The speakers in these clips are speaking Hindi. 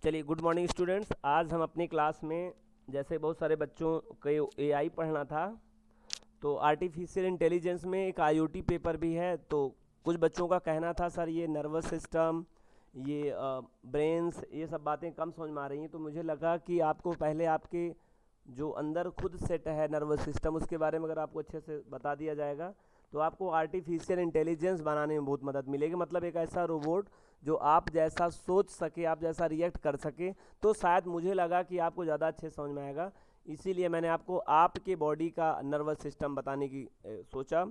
चलिए, गुड मॉर्निंग स्टूडेंट्स। आज हम अपनी क्लास में जैसे बहुत सारे बच्चों को एआई पढ़ना था, तो आर्टिफिशियल इंटेलिजेंस में एक आईओटी पेपर भी है। तो कुछ बच्चों का कहना था सर ये नर्वस सिस्टम, ये ब्रेन्स, ये सब बातें कम समझ में आ रही हैं। तो मुझे लगा कि आपको पहले आपके जो अंदर खुद सेट है नर्वस सिस्टम, उसके बारे में अगर आपको अच्छे से बता दिया जाएगा तो आपको आर्टिफिशियल इंटेलिजेंस बनाने में बहुत मदद मिलेगी। मतलब एक ऐसा रोबोट जो आप जैसा सोच सके, आप जैसा रिएक्ट कर सके। तो शायद मुझे लगा कि आपको ज़्यादा अच्छे समझ में आएगा, इसीलिए मैंने आपको आपके बॉडी का नर्वस सिस्टम बताने की सोचा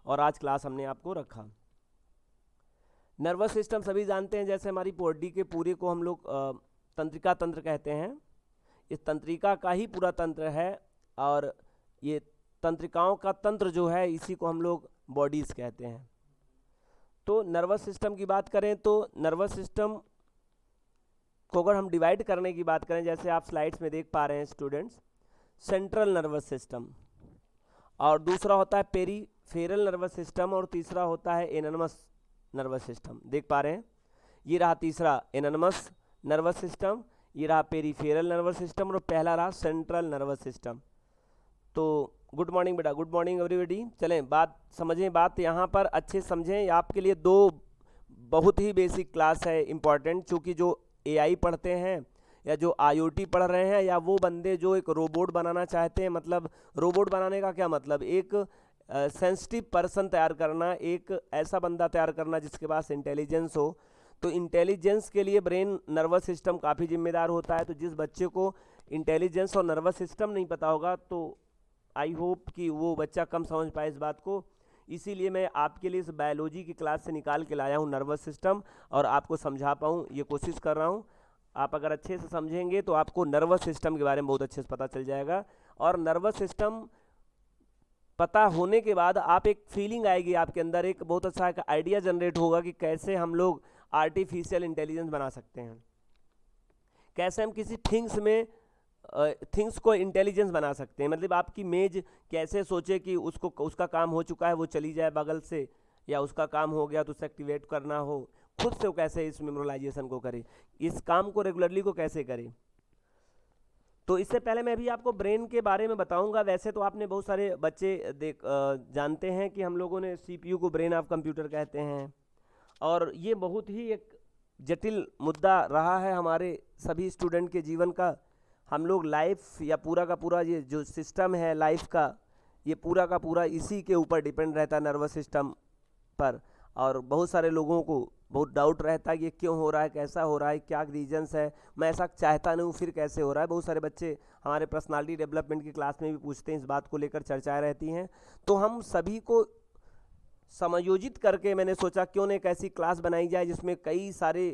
और आज क्लास हमने आपको रखा। नर्वस सिस्टम सभी जानते हैं, जैसे हमारी बॉडी के पूरे को हम लोग तंत्रिका तंत्र कहते हैं। इस तंत्रिका का ही पूरा तंत्र है और ये तंत्रिकाओं का तंत्र जो है इसी को हम लोग बॉडीज़ कहते हैं। तो नर्वस सिस्टम की बात करें तो नर्वस सिस्टम को अगर हम डिवाइड करने की बात करें, जैसे आप स्लाइड्स में देख पा रहे हैं स्टूडेंट्स, सेंट्रल नर्वस सिस्टम और दूसरा होता है पेरीफेरल नर्वस सिस्टम और तीसरा होता है एनोनमस नर्वस सिस्टम। देख पा रहे हैं, ये रहा तीसरा एनोनमस नर्वस सिस्टम, ये रहा पेरीफेरल नर्वस सिस्टम और पहला रहा सेंट्रल नर्वस सिस्टम। तो गुड मॉर्निंग बेटा, गुड मॉर्निंग एवरीबॉडी। चलें बात समझें, बात यहाँ पर अच्छे समझें। आपके लिए दो बहुत ही बेसिक क्लास है इम्पॉर्टेंट, चूँकि जो एआई पढ़ते हैं या जो आईओटी पढ़ रहे हैं या वो बंदे जो एक रोबोट बनाना चाहते हैं। मतलब रोबोट बनाने का क्या मतलब, एक सेंसिटिव पर्सन तैयार करना, एक ऐसा बंदा तैयार करना जिसके पास इंटेलिजेंस हो। तो इंटेलिजेंस के लिए ब्रेन नर्वस सिस्टम काफ़ी जिम्मेदार होता है। तो जिस बच्चे को इंटेलिजेंस और नर्वस सिस्टम नहीं पता होगा तो आई होप कि वो बच्चा कम समझ पाए इस बात को। इसीलिए मैं आपके लिए इस बायोलॉजी की क्लास से निकाल के लाया हूँ नर्वस सिस्टम और आपको समझा पाऊँ ये कोशिश कर रहा हूँ। आप अगर अच्छे से समझेंगे तो आपको नर्वस सिस्टम के बारे में बहुत अच्छे से पता चल जाएगा। और नर्वस सिस्टम पता होने के बाद आप एक फीलिंग आएगी आपके अंदर, एक बहुत अच्छा एक आइडिया जनरेट होगा कि कैसे हम लोग आर्टिफिशियल इंटेलिजेंस बना सकते हैं, कैसे हम किसी थिंग्स को इंटेलिजेंस बना सकते हैं। मतलब आपकी मेज कैसे सोचे कि उसको उसका काम हो चुका है वो चली जाए बगल से, या उसका काम हो गया तो उसे एक्टिवेट करना हो, खुद से वो कैसे इस मेमोराइजेशन को करे, इस काम को रेगुलरली को कैसे करे। तो इससे पहले मैं भी आपको ब्रेन के बारे में बताऊंगा। वैसे तो आपने बहुत सारे बच्चे जानते हैं कि हम लोगों ने सीपीयू को ब्रेन ऑफ कंप्यूटर कहते हैं, और ये बहुत ही एक जटिल मुद्दा रहा है हमारे सभी स्टूडेंट के जीवन का। हम लोग लाइफ या पूरा का पूरा ये जो सिस्टम है लाइफ का, ये पूरा का पूरा इसी के ऊपर डिपेंड रहता है, नर्वस सिस्टम पर। और बहुत सारे लोगों को बहुत डाउट रहता है कि ये क्यों हो रहा है, कैसा हो रहा है, क्या रीजंस है, मैं ऐसा चाहता नहीं हूँ फिर कैसे हो रहा है। बहुत सारे बच्चे हमारे पर्सनालिटी डेवलपमेंट की क्लास में भी पूछते हैं, इस बात को लेकर चर्चाएँ रहती हैं। तो हम सभी को समायोजित करके मैंने सोचा क्यों न एक ऐसी क्लास बनाई जाए जिसमें कई सारे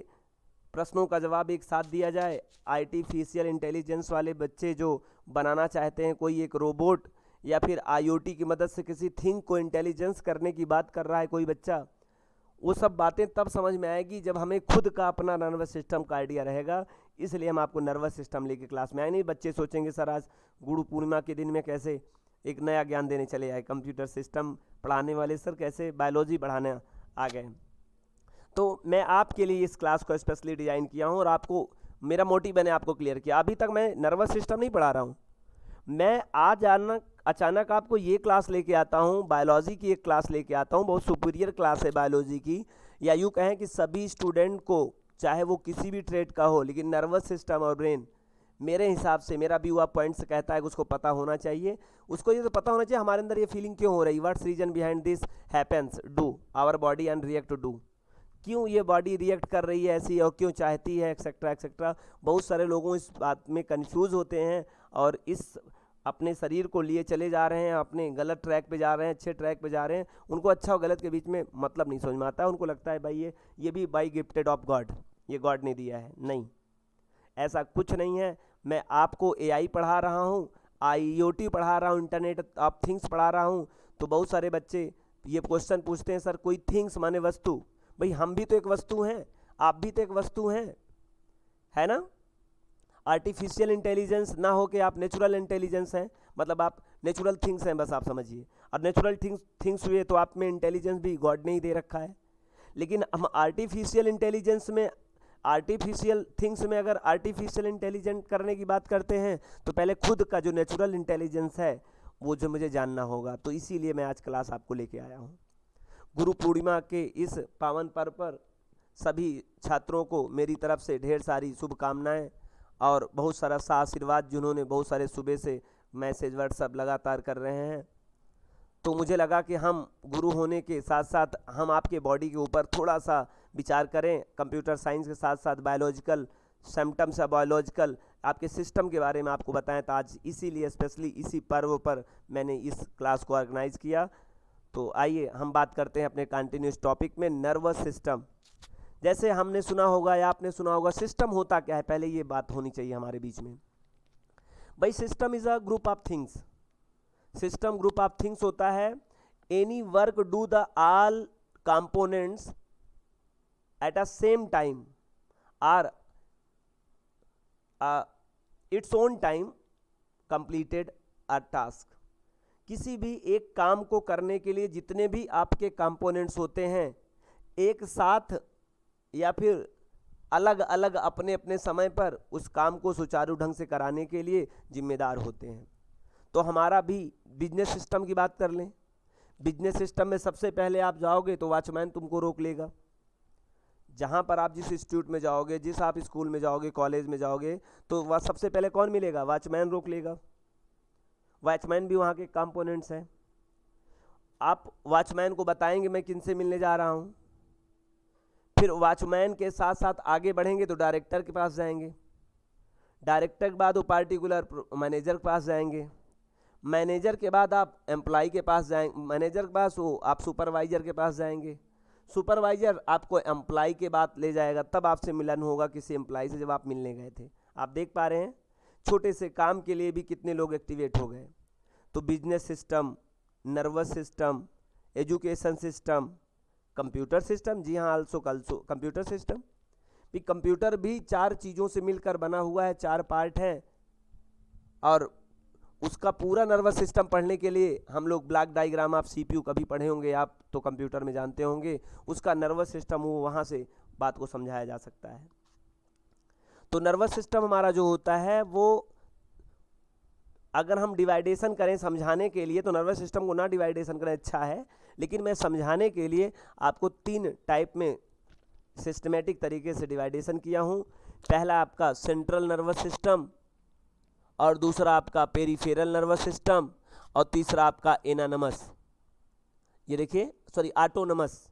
प्रश्नों का जवाब एक साथ दिया जाए। आर्टिफिशियल इंटेलिजेंस वाले बच्चे जो बनाना चाहते हैं कोई एक रोबोट, या फिर आईओटी की मदद से किसी थिंग को इंटेलिजेंस करने की बात कर रहा है कोई बच्चा, वो सब बातें तब समझ में आएगी जब हमें खुद का अपना नर्वस सिस्टम का आइडिया रहेगा। इसलिए हम आपको नर्वस सिस्टम लेके क्लास में आए। नहीं बच्चे सोचेंगे सर आज गुरु पूर्णिमा के दिन में कैसे एक नया ज्ञान देने चले आए, कंप्यूटर सिस्टम पढ़ाने वाले सर कैसे बायोलॉजी पढ़ाने आ गए। तो मैं आपके लिए इस क्लास को स्पेशली डिज़ाइन किया हूँ और आपको मेरा मोटिव मैंने आपको क्लियर किया। अभी तक मैं नर्वस सिस्टम नहीं पढ़ा रहा हूँ, मैं आज अचानक आपको ये क्लास लेके आता हूँ, बायोलॉजी की एक क्लास लेके आता हूँ, बहुत सुपीरियर क्लास है बायोलॉजी की। या यूँ कहें कि सभी स्टूडेंट को, चाहे वो किसी भी ट्रेड का हो, लेकिन नर्वस सिस्टम और ब्रेन मेरे हिसाब से, मेरा व्यू ऑफ पॉइंट से कहता है कि उसको पता होना चाहिए। उसको ये तो पता होना चाहिए हमारे अंदर ये फीलिंग क्यों हो रही, what's reason behind this happens do our body and react to do, क्यों ये बॉडी रिएक्ट कर रही है ऐसी और क्यों चाहती है, एक्सेट्रा एक्सेट्रा। बहुत सारे लोगों इस बात में कंफ्यूज होते हैं और इस अपने शरीर को लिए चले जा रहे हैं, अपने गलत ट्रैक पे जा रहे हैं, अच्छे ट्रैक पे जा रहे हैं। उनको अच्छा और गलत के बीच में मतलब नहीं समझ में आता है। उनको लगता है भाई ये भी बाई गिफ्टेड ऑफ गॉड, ये गॉड ने दिया है। नहीं, ऐसा कुछ नहीं है। मैं आपको एआई पढ़ा रहा हूँ, आईओटी पढ़ा रहा हूँ, इंटरनेट ऑफ थिंग्स पढ़ा रहा हूँ। तो बहुत सारे बच्चे ये क्वेश्चन पूछते हैं सर कोई थिंग्स माने वस्तु। भाई हम भी तो एक वस्तु हैं, आप भी तो एक वस्तु हैं, है ना। आर्टिफिशियल इंटेलिजेंस ना हो के आप नेचुरल इंटेलिजेंस हैं, मतलब आप नेचुरल थिंग्स हैं, बस आप समझिए। और नेचुरल थिंग्स हुए तो आप में इंटेलिजेंस भी गॉड ने ही दे रखा है। लेकिन हम आर्टिफिशियल इंटेलिजेंस में आर्टिफिशियल थिंग्स में अगर आर्टिफिशियल इंटेलिजेंट करने की बात करते हैं तो पहले खुद का जो नेचुरल इंटेलिजेंस है वो जो मुझे जानना होगा। तो इसीलिए मैं आज क्लास आपको लेके आया हूँ। गुरु पूर्णिमा के इस पावन पर्व पर सभी छात्रों को मेरी तरफ से ढेर सारी शुभकामनाएं और बहुत सारा आशीर्वाद, जिन्होंने बहुत सारे सुबह से मैसेज व्हाट्सएप लगातार कर रहे हैं। तो मुझे लगा कि हम गुरु होने के साथ साथ हम आपके बॉडी के ऊपर थोड़ा सा विचार करें, कंप्यूटर साइंस के साथ साथ बायोलॉजिकल सिम्टम्स या बायोलॉजिकल आपके सिस्टम के बारे में आपको बताएं। तो आज इसीलिए स्पेशली इसी पर्व पर मैंने इस क्लास को ऑर्गेनाइज किया। तो आइए हम बात करते हैं अपने कंटिन्यूस टॉपिक में, नर्वस सिस्टम। जैसे हमने सुना होगा या आपने सुना होगा, सिस्टम होता क्या है, पहले ये बात होनी चाहिए हमारे बीच में। भाई system is a group of things. System group of things होता है, any work do the all components at a same time or its own time completed a task. किसी भी एक काम को करने के लिए जितने भी आपके कंपोनेंट्स होते हैं एक साथ या फिर अलग अलग अपने अपने समय पर उस काम को सुचारू ढंग से कराने के लिए जिम्मेदार होते हैं। तो हमारा भी बिजनेस सिस्टम की बात कर लें। बिजनेस सिस्टम में सबसे पहले आप जाओगे तो वॉचमैन तुमको रोक लेगा। जहाँ पर आप जिस इंस्टीट्यूट में जाओगे, जिस आप स्कूल में जाओगे, कॉलेज में जाओगे, तो वह सबसे पहले कौन मिलेगा? वॉचमैन रोक लेगा। वॉचमैन भी वहाँ के कंपोनेंट्स हैं। आप वॉचमैन को बताएंगे मैं किनसे मिलने जा रहा हूँ, फिर वॉचमैन के साथ साथ आगे बढ़ेंगे तो डायरेक्टर के पास जाएंगे, डायरेक्टर के बाद वो पार्टिकुलर मैनेजर के पास जाएंगे, मैनेजर के बाद आप एम्प्लॉय के पास जाएंगे, मैनेजर के पास वो आप सुपरवाइजर के पास जाएंगे, सुपरवाइजर आपको एम्प्लॉय के बाद ले जाएगा, तब आपसे मिलन होगा किसी एम्प्लॉय से जब आप मिलने गए थे। आप देख पा रहे हैं छोटे से काम के लिए भी कितने लोग एक्टिवेट हो गए। तो business system, nervous system, education system, computer system, जी हाँ आल्सो कंप्यूटर सिस्टम भी। कंप्यूटर भी 4 चीज़ों से मिलकर बना हुआ है, 4 पार्ट हैं, और उसका पूरा नर्वस सिस्टम पढ़ने के लिए हम लोग ब्लॉक डायग्राम, आप सीपीयू कभी पढ़े होंगे, आप तो कंप्यूटर में जानते होंगे, उसका नर्वस सिस्टम वो वहाँ से बात को समझाया जा सकता है। तो नर्वस सिस्टम हमारा जो होता है वो अगर हम डिवाइडेशन करें समझाने के लिए, तो नर्वस सिस्टम को ना डिवाइडेशन करें अच्छा है, लेकिन मैं समझाने के लिए आपको 3 टाइप में सिस्टमेटिक तरीके से डिवाइडेशन किया हूँ। पहला आपका सेंट्रल नर्वस सिस्टम, और दूसरा आपका पेरिफेरल नर्वस सिस्टम, और तीसरा आपका एनानमस, ये देखिए सॉरी ऑटोनमस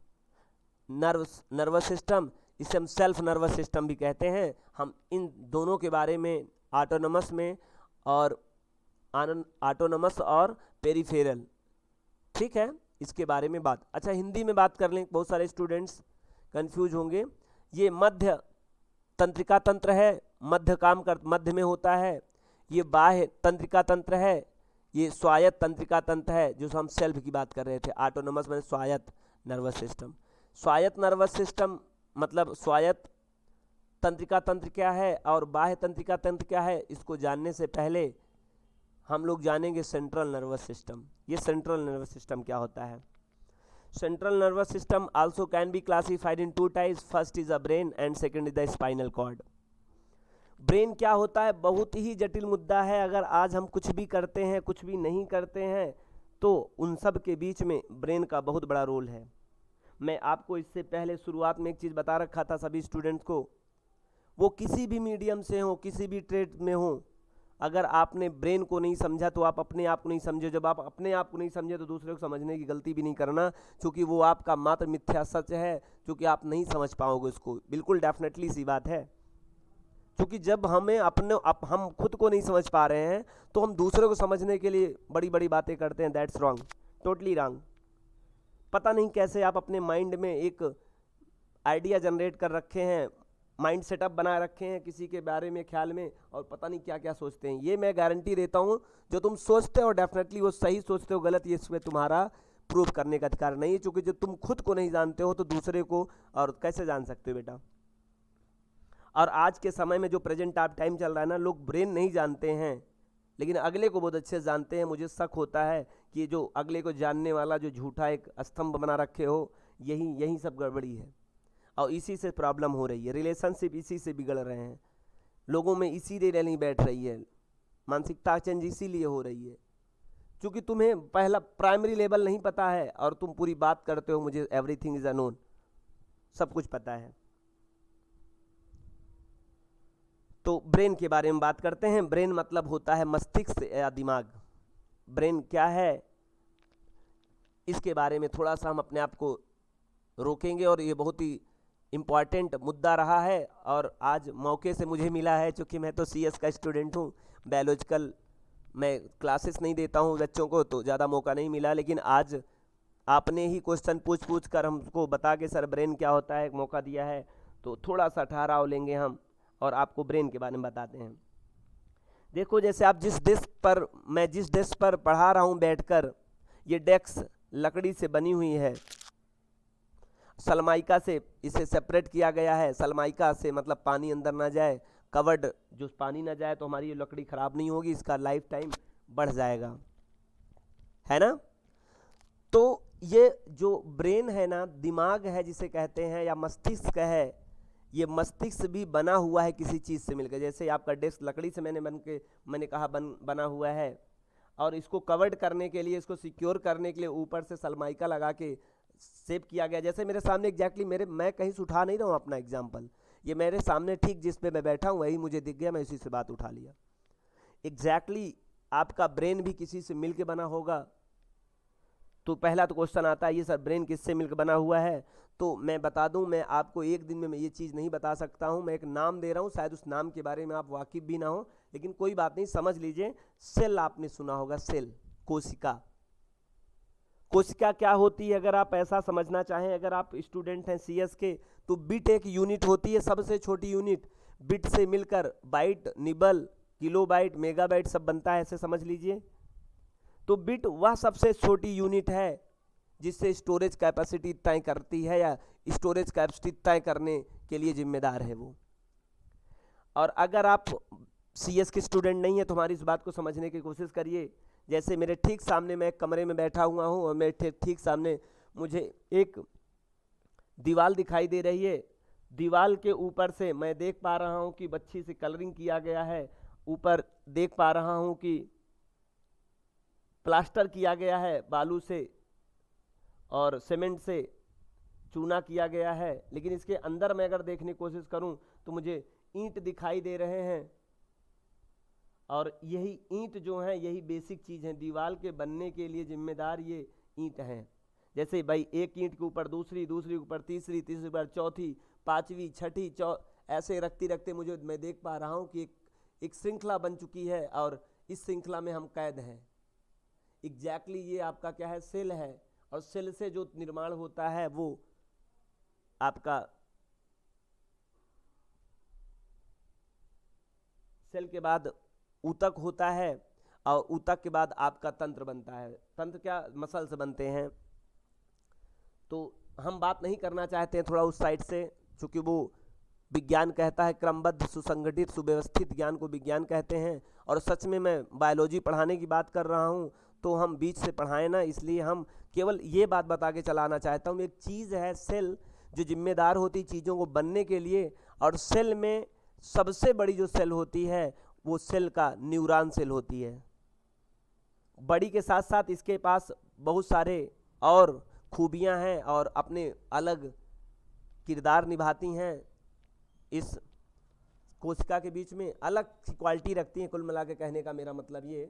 नर्वस सिस्टम, इसे हम सेल्फ नर्वस सिस्टम भी कहते हैं। हम इन दोनों के बारे में ऑटोनमस में और ऑटोनमस और पेरिफेरल, ठीक है, इसके बारे में बात। अच्छा हिंदी में बात कर लें, बहुत सारे स्टूडेंट्स कंफ्यूज होंगे। ये मध्य तंत्रिका तंत्र है, मध्य काम कर मध्य में होता है। ये बाह्य तंत्रिका तंत्र है, ये स्वायत्त तंत्रिका तंत्र है, जो हम सेल्फ की बात कर रहे थे। ऑटोनमस में स्वायत्त नर्वस सिस्टम। स्वायत्त नर्वस सिस्टम मतलब स्वायत्त तंत्रिका तंत्र क्या है और बाह्य तंत्रिका तंत्र क्या है, इसको जानने से पहले हम लोग जानेंगे सेंट्रल नर्वस सिस्टम। ये सेंट्रल नर्वस सिस्टम क्या होता है? Central nervous system also can be classified in 2 types, first is a brain and second is the spinal cord. Brain क्या होता है, बहुत ही जटिल मुद्दा है। अगर आज हम कुछ भी करते हैं, कुछ भी नहीं करते हैं, तो उन सब के बीच में ब्रेन का बहुत बड़ा रोल है। मैं आपको इससे पहले शुरुआत में एक चीज़ बता रखा था सभी स्टूडेंट्स को, वो किसी भी मीडियम से हो, किसी भी ट्रेड में हो, अगर आपने ब्रेन को नहीं समझा तो आप अपने आप को नहीं समझे। जब आप अपने आप को नहीं समझे तो दूसरे को समझने की गलती भी नहीं करना, क्योंकि वो आपका मात्र मिथ्या सच है, क्योंकि आप नहीं समझ पाओगे उसको। बिल्कुल डेफिनेटली सी बात है, क्योंकि जब हम खुद को नहीं समझ पा रहे हैं तो हम दूसरे को समझने के लिए बड़ी बड़ी बातें करते हैं। That's wrong, totally wrong. पता नहीं कैसे आप अपने माइंड में एक आइडिया जनरेट कर रखे हैं, माइंड सेटअप बना रखे हैं किसी के बारे में ख्याल में, और पता नहीं क्या क्या सोचते हैं। ये मैं गारंटी देता हूँ, जो तुम सोचते हो डेफिनेटली वो सही सोचते हो, गलत ये इसमें तुम्हारा प्रूव करने का अधिकार नहीं है, क्योंकि जो तुम खुद को नहीं जानते हो तो दूसरे को और कैसे जान सकते हो बेटा। और आज के समय में जो प्रेजेंट आप टाइम चल रहा है ना, लोग ब्रेन नहीं जानते हैं लेकिन अगले को बहुत अच्छे से जानते हैं। मुझे शक होता है कि जो अगले को जानने वाला जो झूठा एक स्तंभ बना रखे हो, यही सब गड़बड़ी है। और इसी से प्रॉब्लम हो रही है, रिलेशनशिप इसी से बिगड़ रहे हैं, लोगों में इसीलिए नहीं बैठ रही है, मानसिकता चेंज इसीलिए हो रही है क्योंकि तुम्हें पहला प्राइमरी लेवल नहीं पता है और तुम पूरी बात करते हो मुझे एवरीथिंग इज अनोन, सब कुछ पता है। तो ब्रेन के बारे में बात करते हैं। ब्रेन मतलब होता है मस्तिष्क या दिमाग। ब्रेन क्या है इसके बारे में थोड़ा सा हम अपने आप को रोकेंगे और ये बहुत ही इम्पॉर्टेंट मुद्दा रहा है और आज मौके से मुझे मिला है, चूँकि मैं तो सीएस का स्टूडेंट हूँ, बायोलॉजिकल मैं क्लासेस नहीं देता हूँ बच्चों को, तो ज़्यादा मौका नहीं मिला, लेकिन आज आपने ही क्वेश्चन पूछ कर हमको बता के सर ब्रेन क्या होता है मौका दिया है, तो थोड़ा सा ठहराव लेंगे हम और आपको ब्रेन के बारे में बताते हैं। देखो जैसे आप मैं जिस डेस्क पर पढ़ा रहा हूँ बैठकर, ये डेस्क लकड़ी से बनी हुई है, सनमाइका से इसे सेपरेट किया गया है। सनमाइका से मतलब पानी अंदर ना जाए, कवर्ड जो पानी ना जाए तो हमारी ये लकड़ी ख़राब नहीं होगी, इसका लाइफ टाइम बढ़ जाएगा, है ना। तो ये जो ब्रेन है ना, दिमाग है जिसे कहते हैं या मस्तिष्क है, ये मस्तिष्क भी बना हुआ है किसी चीज़ से मिलकर। जैसे आपका डेस्क लकड़ी से मैंने कहा बना हुआ है और इसको कवर्ड करने के लिए, इसको सिक्योर करने के लिए ऊपर से सनमाइका लगा के सेव किया गया। जैसे मेरे सामने एग्जैक्टली मैं कहीं से उठा नहीं रहा हूँ अपना एग्जाम्पल, ये मेरे सामने ठीक जिस पे मैं बैठा हूँ वही मुझे दिख गया, मैं उसी से बात उठा लिया। एग्जैक्टली आपका ब्रेन भी किसी से मिल के बना होगा। तो पहला तो क्वेश्चन आता है ये सर ब्रेन किससे मिलकर बना हुआ है, तो मैं बता दूं, मैं आपको एक दिन में मैं ये चीज़ नहीं बता सकता हूं, मैं एक नाम दे रहा हूं, शायद उस नाम के बारे में आप वाकिफ भी ना हो, लेकिन कोई बात नहीं, समझ लीजिए। सेल आपने सुना होगा, सेल, कोशिका। कोशिका क्या होती है अगर आप ऐसा समझना चाहें, अगर आप स्टूडेंट हैं सीएस के, तो बिट एक यूनिट होती है, सबसे छोटी यूनिट। बिट से मिलकर बाइट, निबल, किलोबाइट, मेगाबाइट सब बनता है, ऐसे समझ लीजिए। तो बिट वह सबसे छोटी यूनिट है जिससे स्टोरेज कैपेसिटी तय करती है या स्टोरेज कैपेसिटी तय करने के लिए जिम्मेदार है वो। और अगर आप सीएस के स्टूडेंट नहीं है तो हमारी इस बात को समझने की कोशिश करिए। जैसे मेरे ठीक सामने मैं एक कमरे में बैठा हुआ हूँ और मेरे ठीक सामने मुझे एक दीवार दिखाई दे रही है। दीवार के ऊपर से मैं देख पा रहा हूँ कि बच्ची से कलरिंग किया गया है, ऊपर देख पा रहा हूँ कि प्लास्टर किया गया है बालू से और सीमेंट से चूना किया गया है, लेकिन इसके अंदर मैं अगर देखने की कोशिश करूं तो मुझे ईंट दिखाई दे रहे हैं। और यही ईंट जो है यही बेसिक चीज़ है, दीवार के बनने के लिए जिम्मेदार ये ईंट हैं। जैसे भाई एक ईंट के ऊपर दूसरी, दूसरी के ऊपर तीसरी, तीसरी के ऊपर चौथी, पांचवी, छठी, ऐसे रखते रखते मैं देख पा रहा हूँ कि एक श्रृंखला बन चुकी है और इस श्रृंखला में हम कैद हैं। एग्जैक्टली ये आपका क्या है, सेल है। और सेल से जो निर्माण होता है वो आपका सेल के बाद ऊतक होता है और ऊतक के बाद आपका तंत्र बनता है। तंत्र क्या, मसल से बनते हैं। तो हम बात नहीं करना चाहते हैं थोड़ा उस साइड से, क्योंकि वो विज्ञान कहता है क्रमबद्ध, सुसंगठित, सुव्यवस्थित ज्ञान को विज्ञान कहते हैं। और सच में मैं बायोलॉजी पढ़ाने की बात कर रहा हूँ तो हम बीच से पढ़ाएं ना, इसलिए हम केवल ये बात बता के चलाना चाहता हूँ। एक चीज़ है सेल जो जिम्मेदार होती चीज़ों को बनने के लिए, और सेल में सबसे बड़ी जो सेल होती है वो सेल का न्यूरॉन सेल होती है। बड़ी के साथ साथ इसके पास बहुत सारे और खूबियाँ हैं और अपने अलग किरदार निभाती हैं। इस कोशिका के बीच में अलग क्वालिटी रखती हैं। कुल मिला के कहने का मेरा मतलब ये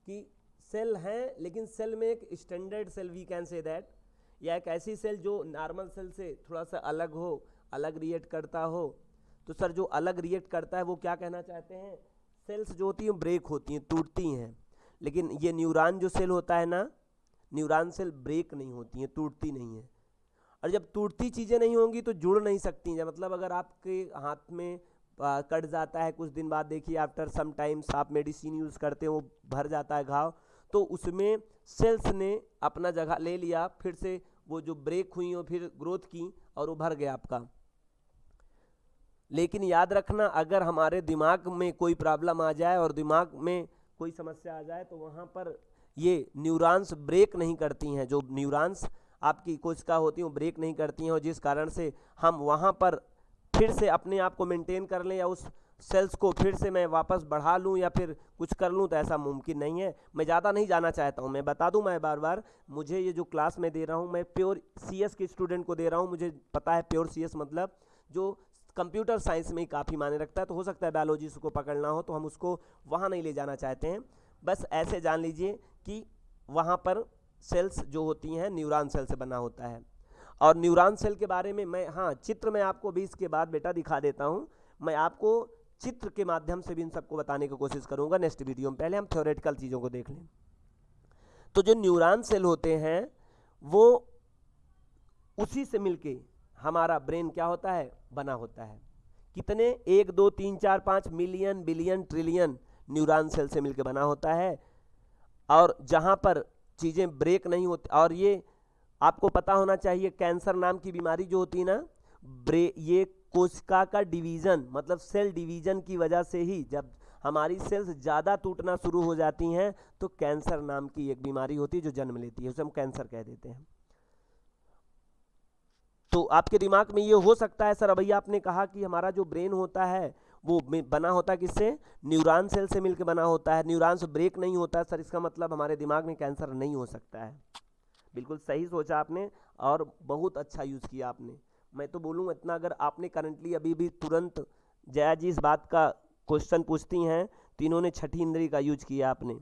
कि सेल हैं, लेकिन सेल में एक standard cell we can say that, या एक ऐसी सेल जो नॉर्मल सेल से थोड़ा सा अलग हो, अलग रिएक्ट करता हो। तो सर जो अलग रिएक्ट करता है वो क्या कहना चाहते हैं, सेल्स जो होती हैं ब्रेक होती हैं, टूटती हैं। लेकिन ये न्यूरॉन जो सेल होता है ना, न्यूरॉन सेल ब्रेक नहीं होती हैं, टूटती नहीं है। और जब टूटती चीज़ें नहीं होंगी तो जुड़ नहीं सकती हैं। मतलब अगर आपके हाथ में कट जाता है कुछ दिन बाद, देखिए आफ्टर सम टाइम्स आप मेडिसिन यूज़ करते हो, वो भर जाता है घाव, तो उसमें सेल्स ने अपना जगह ले लिया, फिर से वो जो ब्रेक हुई हो फिर ग्रोथ की और वो भर गया आपका। लेकिन याद रखना, अगर हमारे दिमाग में कोई प्रॉब्लम आ जाए और दिमाग में कोई समस्या आ जाए तो वहाँ पर ये न्यूरॉन्स ब्रेक नहीं करती हैं। जो न्यूरॉन्स आपकी कोशिका होती हैं वो ब्रेक नहीं करती हैं, और जिस कारण से हम वहाँ पर फिर से अपने आप को मेंटेन कर लें या उस सेल्स को फिर से मैं वापस बढ़ा लूँ या फिर कुछ कर लूँ, तो ऐसा मुमकिन नहीं है। मैं ज़्यादा नहीं जाना चाहता हूँ, मैं बता दूँ मैं बार बार, मुझे ये जो क्लास मैं दे रहा हूँ मैं प्योर CS के स्टूडेंट को दे रहा हूँ। मुझे पता है प्योर CS मतलब जो कंप्यूटर साइंस में ही काफ़ी मायने रखता है, तो हो सकता है बायोलॉजी उसको पकड़ना हो, तो हम उसको वहाँ नहीं ले जाना चाहते हैं। बस ऐसे जान लीजिए कि वहाँ पर सेल्स जो होती हैं न्यूरॉन सेल से बना होता है। और न्यूरॉन सेल के बारे में मैं, हाँ, चित्र मैं आपको भी इसके बाद बेटा दिखा देता हूँ। मैं आपको चित्र के माध्यम से भी इन सबको बताने की कोशिश करूँगा नेक्स्ट वीडियो में। पहले हम थ्योरेटिकल चीज़ों को देख लें। तो जो न्यूरॉन सेल होते हैं वो उसी से मिलके हमारा ब्रेन क्या होता है, बना होता है। कितने, 1 2 3 4 5 million billion trillion neuron cell से मिलके बना होता है। और जहाँ पर चीज़ें ब्रेक नहीं होती, और ये आपको पता होना चाहिए, कैंसर नाम की बीमारी जो होती है ना, ये कोशिका का डिवीज़न मतलब सेल डिवीज़न की वजह से ही, जब हमारी सेल्स ज़्यादा टूटना शुरू हो जाती हैं तो कैंसर नाम की एक बीमारी होती है जो जन्म लेती है, उसे हम कैंसर कह देते हैं। तो आपके दिमाग में ये हो सकता है, सर भैया आपने कहा कि हमारा जो ब्रेन होता है वो बना होता है किससे, न्यूरॉन सेल से मिलकर बना होता है, न्यूरॉन से ब्रेक नहीं होता है। सर इसका मतलब हमारे दिमाग में कैंसर नहीं हो सकता है। बिल्कुल सही सोचा आपने और बहुत अच्छा यूज़ किया आपने। मैं तो बोलूँगा इतना, अगर आपने करंटली अभी भी तुरंत जया जी इस बात का क्वेश्चन पूछती हैं तो इन्होंने छठी इंद्री का यूज किया, आपने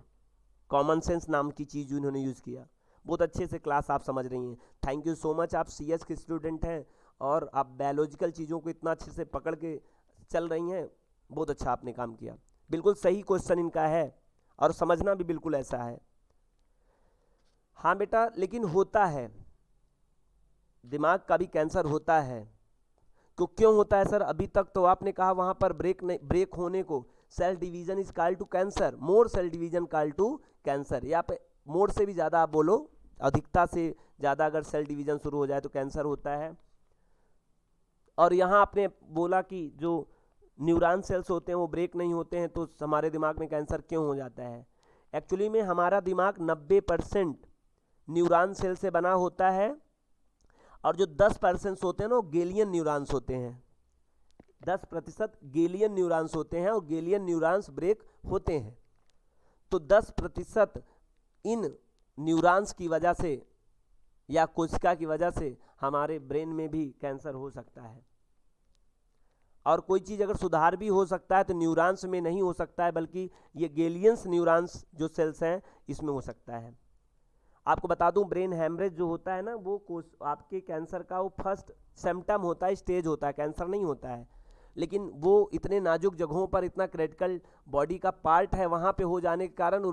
कॉमन सेंस नाम की चीज़ इन्होंने यूज़ किया। बहुत अच्छे से क्लास आप समझ रही हैं। Thank you so much. आप CS के स्टूडेंट हैं और आप बायोलॉजिकल चीज़ों को इतना अच्छे से पकड़ के चल रही हैं, बहुत अच्छा आपने काम किया। बिल्कुल सही क्वेश्चन इनका है और समझना भी बिल्कुल ऐसा है। हाँ बेटा, लेकिन होता है, दिमाग का भी कैंसर होता है। तो क्यों होता है सर? अभी तक तो आपने कहा वहाँ पर ब्रेक होने को cell division is called to cancer, more cell division called to cancer. या पे मोर से भी ज़्यादा आप बोलो, अधिकता से ज़्यादा अगर सेल डिवीजन शुरू हो जाए तो कैंसर होता है। और यहाँ आपने बोला कि जो न्यूरॉन सेल्स होते हैं वो ब्रेक नहीं होते हैं, तो हमारे दिमाग में कैंसर क्यों हो जाता है? एक्चुअली में हमारा दिमाग 90% न्यूरॉन सेल से बना होता है और जो 10% होते हैं ना वो गेलियन न्यूरॉन्स होते हैं। 10% गेलियन न्यूरॉन्स होते हैं और गेलियन न्यूरॉन्स ब्रेक होते हैं। तो 10% इन न्यूरॉन्स की वजह से या कोशिका की वजह से हमारे ब्रेन में भी कैंसर हो सकता है। और कोई चीज़ अगर सुधार भी हो सकता है तो न्यूरॉन्स में नहीं हो सकता है, बल्कि ये गेलियंस न्यूरॉन्स जो सेल्स हैं इसमें हो सकता है। आपको बता दूं, ब्रेन हैमरेज जो होता है ना वो आपके कैंसर का वो फर्स्ट सिम्टम होता है, स्टेज होता है, कैंसर नहीं होता है। लेकिन वो इतने नाजुक जगहों पर, इतना क्रिटिकल बॉडी का पार्ट है, वहाँ पे हो जाने के कारण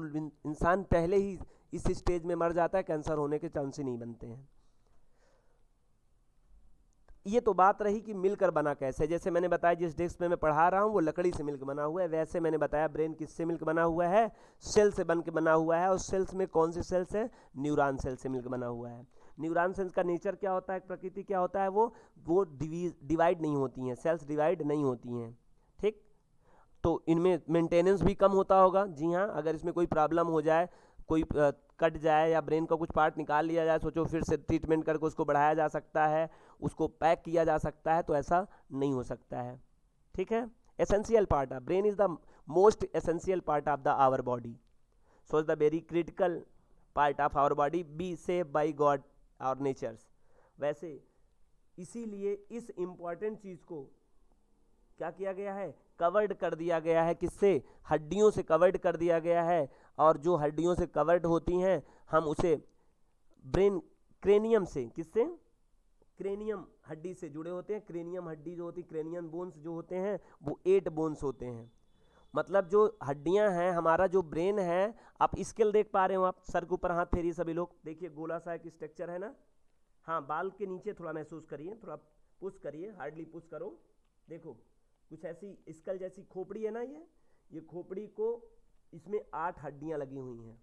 इंसान पहले ही इस स्टेज में मर जाता है, कैंसर होने के चांस ही नहीं बनते हैं। ये तो बात रही कि मिलकर बना कैसे। जैसे मैंने बताया जिस डेस्क में मैं पढ़ा रहा हूँ वो लकड़ी से मिलकर बना हुआ है, वैसे मैंने बताया ब्रेन किससे मिलकर बना हुआ है, सेल से बन के बना हुआ है। और सेल्स में कौन से सेल्स है? न्यूरॉन सेल से मिलकर बना हुआ है। न्यूरॉन सेल्स का नेचर क्या होता है, प्रकृति क्या होता है, वो डिवाइड नहीं होती हैं, सेल्स डिवाइड नहीं होती हैं, ठीक। तो इनमें मेंटेनेंस भी कम होता होगा। जी हाँ, अगर इसमें कोई प्रॉब्लम हो जाए, कोई कट जाए या ब्रेन का कुछ पार्ट निकाल लिया जाए, सोचो फिर से ट्रीटमेंट करके उसको बढ़ाया जा सकता है, उसको पैक किया जा सकता है, तो ऐसा नहीं हो सकता है, ठीक है। Essential part of brain is the most essential part of the our body, so is the very critical part of our body, be save by god और नेचर्स। वैसे इसीलिए इस इम्पॉर्टेंट चीज़ को क्या किया गया है, कवर्ड कर दिया गया है। किससे? हड्डियों से कवर्ड कर दिया गया है। और जो हड्डियों से कवर्ड होती हैं हम उसे ब्रेन क्रेनियम से, किससे? क्रेनियम हड्डी से जुड़े होते हैं। क्रेनियम हड्डी जो होती है, क्रेनियम बोन्स जो होते हैं वो 8 बोन्स होते हैं। मतलब जो हड्डियां हैं, हमारा जो ब्रेन है, आप स्केल देख पा रहे हो, आप सर के ऊपर हाथ फेरिए सभी लोग, देखिए गोला सा एक स्ट्रक्चर है ना। हाँ, बाल के नीचे थोड़ा महसूस करिए, थोड़ा पुश करिए, हार्डली पुश करो। देखो कुछ ऐसी स्कल जैसी खोपड़ी है ना, ये खोपड़ी को, इसमें 8 हड्डियां लगी हुई हैं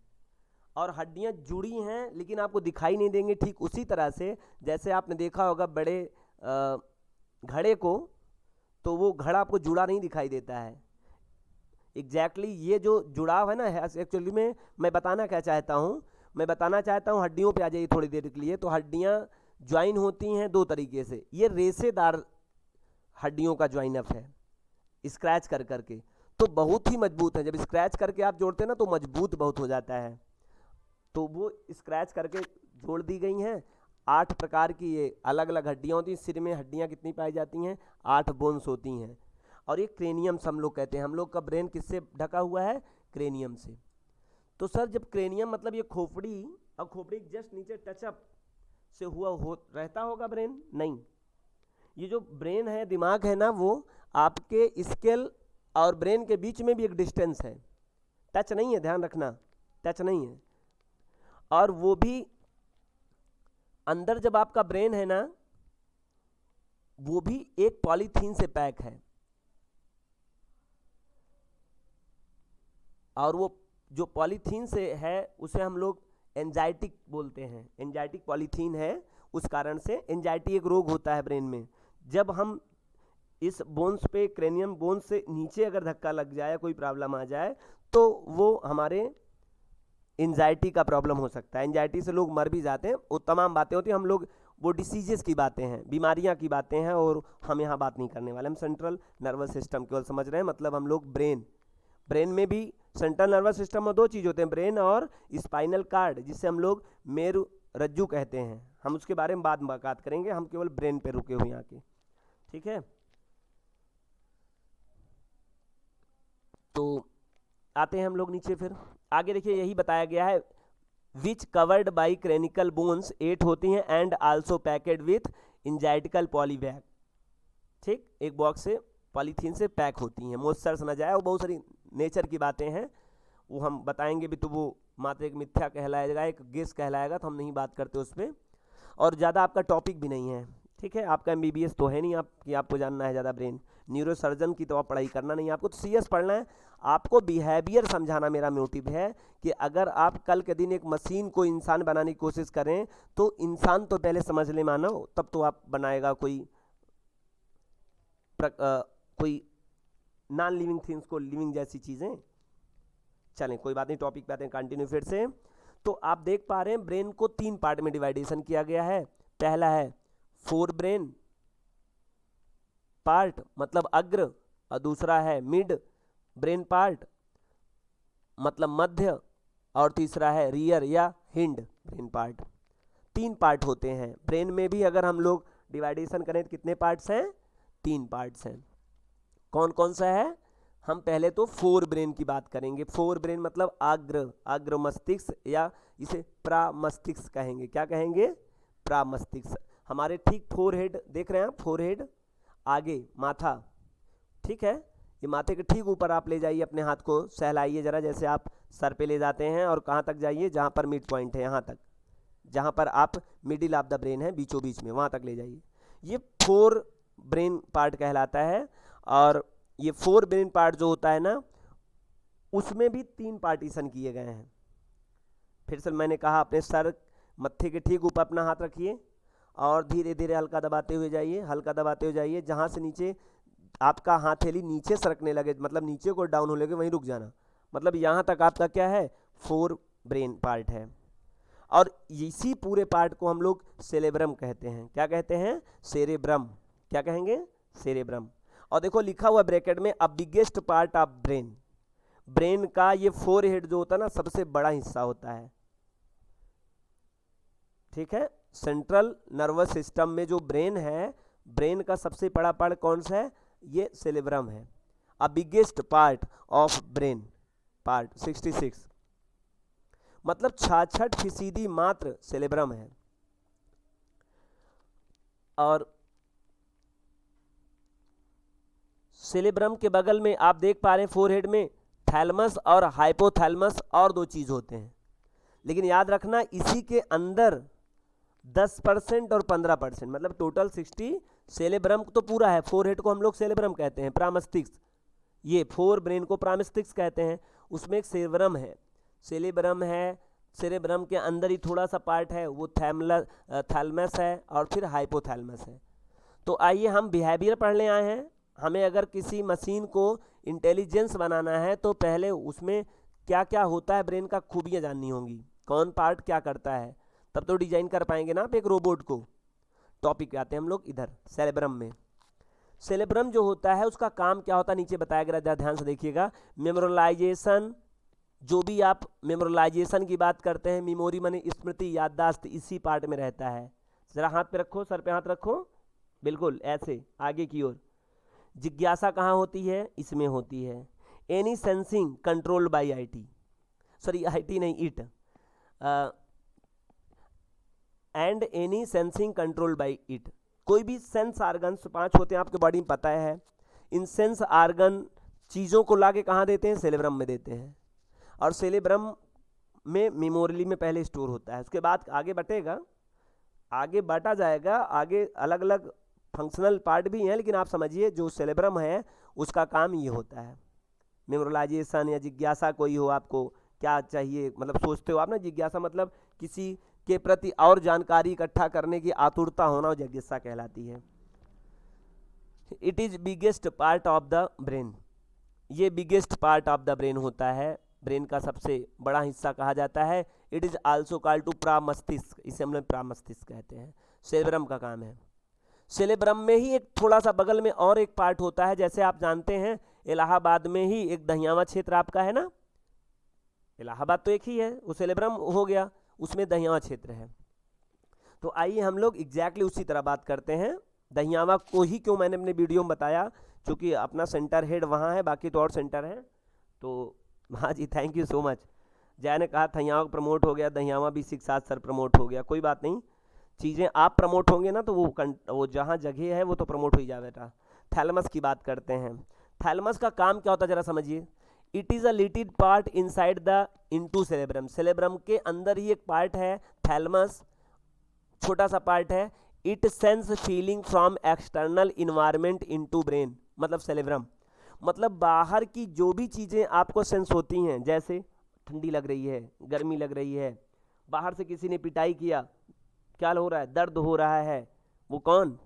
और हड्डियां जुड़ी हैं, लेकिन आपको दिखाई नहीं देंगे। ठीक उसी तरह से जैसे आपने देखा होगा बड़े घड़े को, तो वो घड़ा आपको जुड़ा नहीं दिखाई देता है। एग्जैक्टली ये जो जुड़ाव है ना, एक्चुअली में मैं बताना क्या चाहता हूँ, मैं बताना चाहता हूँ, हड्डियों पे आ जाइए थोड़ी देर के लिए। तो हड्डियाँ ज्वाइन होती हैं दो तरीके से, ये रेशेदार हड्डियों का ज्वाइन अप है, स्क्रैच कर करके, तो बहुत ही मजबूत है। जब स्क्रैच करके आप जोड़ते हैं ना तो मजबूत बहुत हो जाता है। तो वो स्क्रैच करके जोड़ दी गई हैं। 8 प्रकार की ये अलग अलग हड्डियाँ होती हैं। सिर में हड्डियाँ कितनी पाई जाती हैं? 8 बोन्स होती हैं। और ये क्रेनियम हम लोग कहते हैं। हम लोग का ब्रेन किससे ढका हुआ है? क्रेनियम से। तो सर जब क्रेनियम मतलब ये खोपड़ी, और खोपड़ी जस्ट नीचे टचअप से हुआ रहता होगा ब्रेन? नहीं, ये जो ब्रेन है, दिमाग है ना, वो आपके स्केल और ब्रेन के बीच में भी एक डिस्टेंस है, टच नहीं है, ध्यान रखना, टच नहीं है। और वो भी अंदर जब आपका ब्रेन है ना, वो भी एक पॉलीथीन से पैक है। और वो जो पॉलीथीन से है उसे हम लोग एंजाइटिक बोलते हैं, एंजाइटिक पॉलीथीन है। उस कारण से एंजाइटी एक रोग होता है ब्रेन में। जब हम इस बोन्स पे, क्रेनियम बोन्स से नीचे अगर धक्का लग जाए, कोई प्रॉब्लम आ जाए, तो वो हमारे एंजाइटी का प्रॉब्लम हो सकता है। एंजाइटी से लोग मर भी जाते हैं। वो तमाम बातें होती हैं, हम लोग वो डिसीजेस की बातें हैं, बीमारियां की बातें हैं, और हम यहाँ बात नहीं करने वाले। हम सेंट्रल नर्वस सिस्टम केवल समझ रहे हैं। मतलब हम लोग ब्रेन में भी सेंट्रल नर्वस सिस्टम में 2 चीज़ होते हैं, ब्रेन और स्पाइनल कार्ड, जिसे हम लोग मेरु रज्जु कहते हैं। हम उसके बारे में बाद में बात करेंगे, हम केवल ब्रेन पे रुके हुए यहाँ के, ठीक है। तो आते हैं हम लोग नीचे, फिर आगे देखिए, यही बताया गया है, which covered by cranial bones 8 होती हैं एंड आल्सो पैकेड विथ इंजाइटिकल पॉलीबैग। ठीक, एक बॉक्स से पॉलीथीन से पैक होती हैं, मॉइस्चर न जाए। और बहुत सारी नेचर की बातें हैं, वो हम बताएंगे भी, तो वो मात्र एक मिथ्या कहलाएगा, एक गेस कहलाएगा, तो हम नहीं बात करते उस पर। और ज़्यादा आपका टॉपिक भी नहीं है, ठीक है। आपका MBBS तो है नहीं आप कि आपको जानना है ज़्यादा ब्रेन, न्यूरोसर्जन की तो आप पढ़ाई करना नहीं, आपको तो CS पढ़ना है। आपको बिहेवियर समझाना मेरा मोटिव है कि अगर आप कल के दिन एक मशीन को इंसान बनाने की कोशिश करें, तो इंसान तो पहले समझ ले मानव, तब तो आप बनाएगा कोई नॉन लिविंग थिंग्स को लिविंग जैसी चीज़ें। चलें, कोई बात नहीं, टॉपिक पे आते हैं, कंटिन्यू फिर से। तो आप देख पा रहे हैं, ब्रेन को 3 पार्ट में डिवाइडेशन किया गया है। पहला है फोर ब्रेन पार्ट, मतलब अग्र, और दूसरा है मिड ब्रेन पार्ट, मतलब मध्य, और तीसरा है रियर या हिंड ब्रेन पार्ट। 3 पार्ट होते हैं ब्रेन में भी। अगर हम लोग डिवाइडेशन करें तो कितने पार्ट्स हैं? 3 पार्ट्स हैं। कौन कौन सा है? हम पहले तो फोर ब्रेन की बात करेंगे। फोर ब्रेन मतलब अग्र मस्तिष्क, या इसे प्रामस्तिष्क कहेंगे। क्या कहेंगे? प्रामस्तिष्क। हमारे ठीक फोरहेड देख रहे हैं आप, फोरहेड आगे माथा, ठीक है, ये माथे के ठीक ऊपर आप ले जाइए अपने हाथ को, सहलाइए जरा, जैसे आप सर पे ले जाते हैं, और कहाँ तक जाइए? जहाँ पर मिड पॉइंट है, यहाँ तक, जहाँ पर आप मिडिल ऑफ द ब्रेन है, बीचों बीच में, वहाँ तक ले जाइए। ये फोर ब्रेन पार्ट कहलाता है। और ये फोर ब्रेन पार्ट जो होता है ना, उसमें भी 3 पार्टीशन किए गए हैं। फिर से मैंने कहा, अपने सर मत्थे के ठीक ऊपर अपना हाथ रखिए, और धीरे धीरे हल्का दबाते हुए जाइए, हल्का दबाते हुए जाइए। जहाँ से नीचे आपका हथेली नीचे सरकने लगे, मतलब नीचे को डाउन हो लगे, वहीं रुक जाना। मतलब यहाँ तक आपका क्या है? 4 ब्रेन पार्ट है। और इसी पूरे पार्ट को हम लोग सेरेब्रम कहते हैं। क्या कहते हैं? सेरेब्रम। क्या कहेंगे? सेरेब्रम। और देखो लिखा हुआ ब्रैकेट में, a biggest part of brain. Brain का ये फोरहेड जो होता है ना, सबसे बड़ा हिस्सा होता है, ठीक है। सेंट्रल नर्वस सिस्टम में जो ब्रेन है, ब्रेन का सबसे बड़ा पार्ट कौन सा है? ये सेरेब्रम है। A biggest part of brain part 66, मतलब 66% मात्र सेरेब्रम है। और सेरेब्रम के बगल में आप देख पा रहे हैं, फोरहेड में थैलमस और हाइपोथैलमस और 2 चीज होते हैं। लेकिन याद रखना, इसी के अंदर 10% और 15%, मतलब टोटल 60। सेरेब्रम तो पूरा है, फोरहेड को हम लोग सेरेब्रम कहते हैं, प्रामस्तिष्क। ये 4 ब्रेन को प्रामस्तिष्क कहते हैं। उसमें एक सेरेब्रम है, सेरेब्रम है। सेरेब्रम के अंदर ही थोड़ा सा पार्ट है, वो थैलमस है, और फिर हाइपोथैलमस है। तो आइए हम बिहेवियर पढ़ने आए हैं। हमें अगर किसी मशीन को इंटेलिजेंस बनाना है, तो पहले उसमें क्या क्या होता है ब्रेन का, खूबियाँ जाननी होंगी। कौन पार्ट क्या करता है, तब तो डिजाइन कर पाएंगे ना आप एक रोबोट को। टॉपिक पे आते हैं हम लोग इधर सेरेब्रम में। सेरेब्रम जो होता है उसका काम क्या होता है नीचे बताया गया, जरा ध्यान से देखिएगा। मेमोरलाइजेशन, जो भी आप मेमोरलाइजेशन की बात करते हैं, मेमोरी माने स्मृति, याददाश्त, इसी पार्ट में रहता है। जरा हाथ पे रखो, सर पे हाथ रखो, बिल्कुल ऐसे आगे की ओर। जिज्ञासा कहाँ होती है, इसमें होती है। Any sensing controlled by IT, sorry IT नहीं, it, and any sensing controlled by it. कोई भी सेंस आर्गन 5 होते हैं आपके बॉडी में पता है। इन सेंस आर्गन चीज़ों को लाके कहाँ देते हैं, सेरेब्रम में देते हैं। और सेरेब्रम में मेमोरी में पहले स्टोर होता है, उसके बाद आगे बढ़ेगा, आगे बांटा जाएगा, आगे अलग अलग फंक्शनल पार्ट भी हैं, लेकिन आप समझिए जो सेरेब्रम है उसका काम ये होता है। मेमोरलाइजेशन या जिज्ञासा कोई हो, आपको क्या चाहिए, मतलब सोचते हो आप ना, जिज्ञासा मतलब किसी के प्रति और जानकारी इकट्ठा करने की आतुरता होना, और जिज्ञासा कहलाती है। It is biggest part of the brain, ये biggest part of the brain होता है, ब्रेन का सबसे बड़ा हिस्सा कहा जाता है। It is also called to प्रामस्तिष्क, इसे हम लोग प्रामस्तिष्क कहते हैं। सेरेब्रम का काम है। सेरेब्रम में ही एक थोड़ा सा बगल में और एक पार्ट होता है, जैसे आप जानते हैं इलाहाबाद में ही एक दहियावा क्षेत्र आपका है ना, इलाहाबाद तो एक ही है, वो सेरेब्रम हो गया, उसमें दहियावा क्षेत्र है। तो आइए हम लोग एग्जैक्टली उसी तरह बात करते हैं। दहियावा को ही क्यों मैंने अपने वीडियो में बताया, क्योंकि अपना सेंटर हेड वहाँ है, बाकी तो और सेंटर है। तो हाँ जी, थैंक यू सो मच। जय ने कहा दहियावा प्रमोट हो गया, दहियावा भी साथ सर प्रमोट हो गया, कोई बात नहीं, चीज़ें आप प्रमोट होंगे ना तो वो जहाँ जगह है वो तो प्रमोट हो ही जाए बेटा। थैलमस की बात करते हैं। थैलमस का काम क्या होता है जरा समझिए। It is a little part inside the into cerebrum, cerebrum के अंदर ही एक पार्ट है थैलमस, छोटा सा पार्ट है। It sense feeling from external environment into brain, मतलब सेरेब्रम मतलब बाहर की जो भी चीज़ें आपको सेंस होती हैं, जैसे ठंडी लग रही है, गर्मी लग रही है, बाहर से किसी ने पिटाई किया, क्या हो रहा है, दर्द हो रहा है, वो कौन,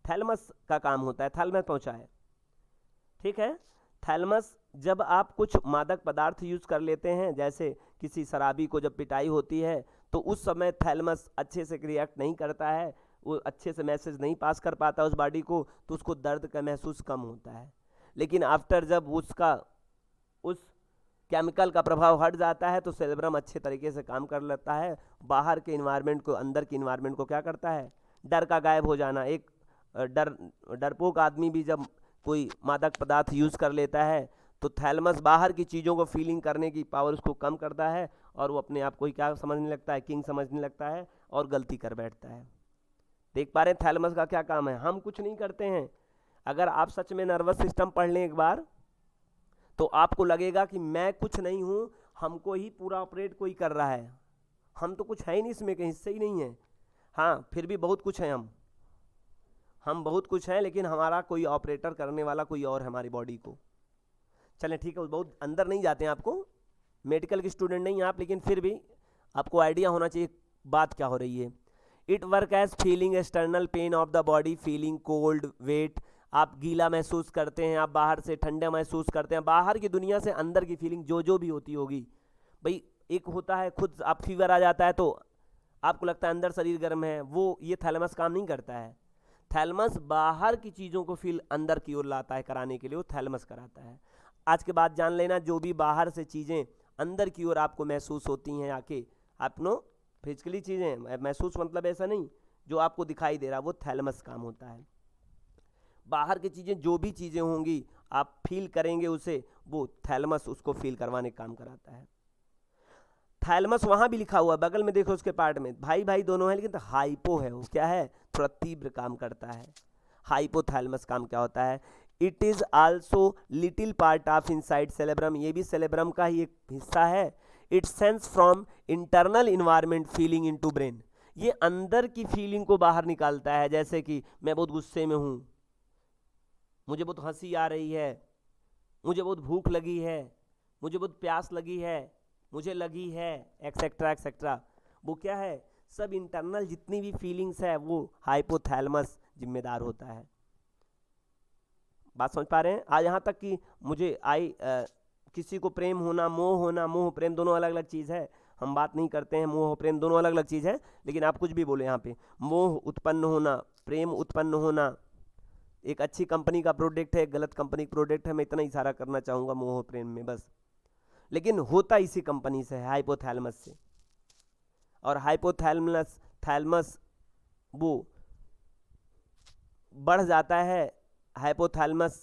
थैलमस का काम होता है, थैलमस पहुंचाए, ठीक है। थैलमस, जब आप कुछ मादक पदार्थ यूज कर लेते हैं, जैसे किसी शराबी को जब पिटाई होती है तो उस समय थैलमस अच्छे से रिएक्ट नहीं करता है, वो अच्छे से मैसेज नहीं पास कर पाता उस बॉडी को, तो उसको दर्द का महसूस कम होता है। लेकिन आफ्टर जब उसका उस केमिकल का प्रभाव हट जाता है तो सेरेब्रम अच्छे तरीके से काम कर लेता है, बाहर के इन्वायरमेंट को, अंदर के इन्वायरमेंट को क्या करता है, डर का गायब हो जाना। एक डरपोक आदमी भी जब कोई मादक पदार्थ यूज़ कर लेता है तो थैलमस बाहर की चीज़ों को फीलिंग करने की पावर उसको कम करता है, और वो अपने आप को ही क्या समझने लगता है, किंग समझने लगता है, और गलती कर बैठता है। देख पा रहे हैं थैलमस का क्या काम है, हम कुछ नहीं करते हैं। अगर आप सच में नर्वस सिस्टम पढ़ लें एक बार तो आपको लगेगा कि मैं कुछ नहीं हूँ, हमको ही पूरा ऑपरेट कोई कर रहा है, हम तो कुछ है ही नहीं, इसमें कहीं हिस्से ही नहीं है। हाँ, फिर भी बहुत कुछ है, हम बहुत कुछ हैं, लेकिन हमारा कोई ऑपरेटर करने वाला कोई और है हमारी बॉडी को। चलें ठीक है, बहुत अंदर नहीं जाते हैं, आपको मेडिकल के स्टूडेंट नहीं आप, लेकिन फिर भी आपको आइडिया होना चाहिए बात क्या हो रही है। It work as feeling external pain of the body, feeling cold wet, आप गीला महसूस करते हैं, आप बाहर से ठंडा महसूस करते हैं, बाहर की दुनिया से अंदर की फीलिंग जो भी होती होगी भाई। एक होता है खुद आप फीवर आ जाता है तो आपको लगता है अंदर शरीर गर्म है, वो ये थैलमस काम नहीं करता है। थैलमस बाहर की चीज़ों को फील अंदर की ओर लाता है, कराने के लिए वो थैलमस कराता है। आज के बाद जान लेना, जो भी बाहर से चीज़ें अंदर की ओर आपको महसूस होती हैं, आके आपनो फिजिकली चीज़ें महसूस, मतलब ऐसा नहीं जो आपको दिखाई दे रहा, वो थैलमस काम होता है। बाहर की चीज़ें जो भी चीज़ें होंगी आप फील करेंगे उसे, वो थैलमस उसको फील करवाने का काम कराता है। थैलमस वहाँ भी लिखा हुआ है बगल में, देखो उसके पार्ट में, भाई भाई दोनों है, लेकिन तो हाइपो है, वो क्या है, थोड़ा तीव्र काम करता है। हाइपोथैलमस काम क्या होता है, it is also little part of inside cerebrum, ये भी सेरेब्रम का ही एक हिस्सा है। It sense from internal environment feeling into brain, ये अंदर की फीलिंग को बाहर निकालता है, जैसे कि मैं बहुत गुस्से में हूँ, मुझे बहुत हंसी आ रही है, मुझे बहुत भूख लगी है, मुझे बहुत प्यास लगी है, मुझे लगी है, एक्सेट्रा एक्सेट्रा। वो क्या है, सब इंटरनल जितनी भी फीलिंग्स है वो हाइपोथैलेमस जिम्मेदार होता है। बात समझ पा रहे हैं? आज यहाँ तक कि मुझे किसी को प्रेम होना, मोह होना, मोह प्रेम दोनों अलग अलग चीज़ है। हम बात नहीं करते हैं मोह प्रेम, दोनों अलग अलग चीज़ है, लेकिन आप कुछ भी बोले यहाँ पे, मोह उत्पन्न होना, प्रेम उत्पन्न होना, एक अच्छी कंपनी का प्रोडक्ट है, एक गलत कंपनी का प्रोडक्ट है, मैं इतना इशारा करना चाहूँगा मोह प्रेम में बस। लेकिन होता इसी कंपनी से है, हाइपोथैलेमस से। और हाइपोथैलेमस थैलेमस वो बढ़ जाता है, हाइपोथैलेमस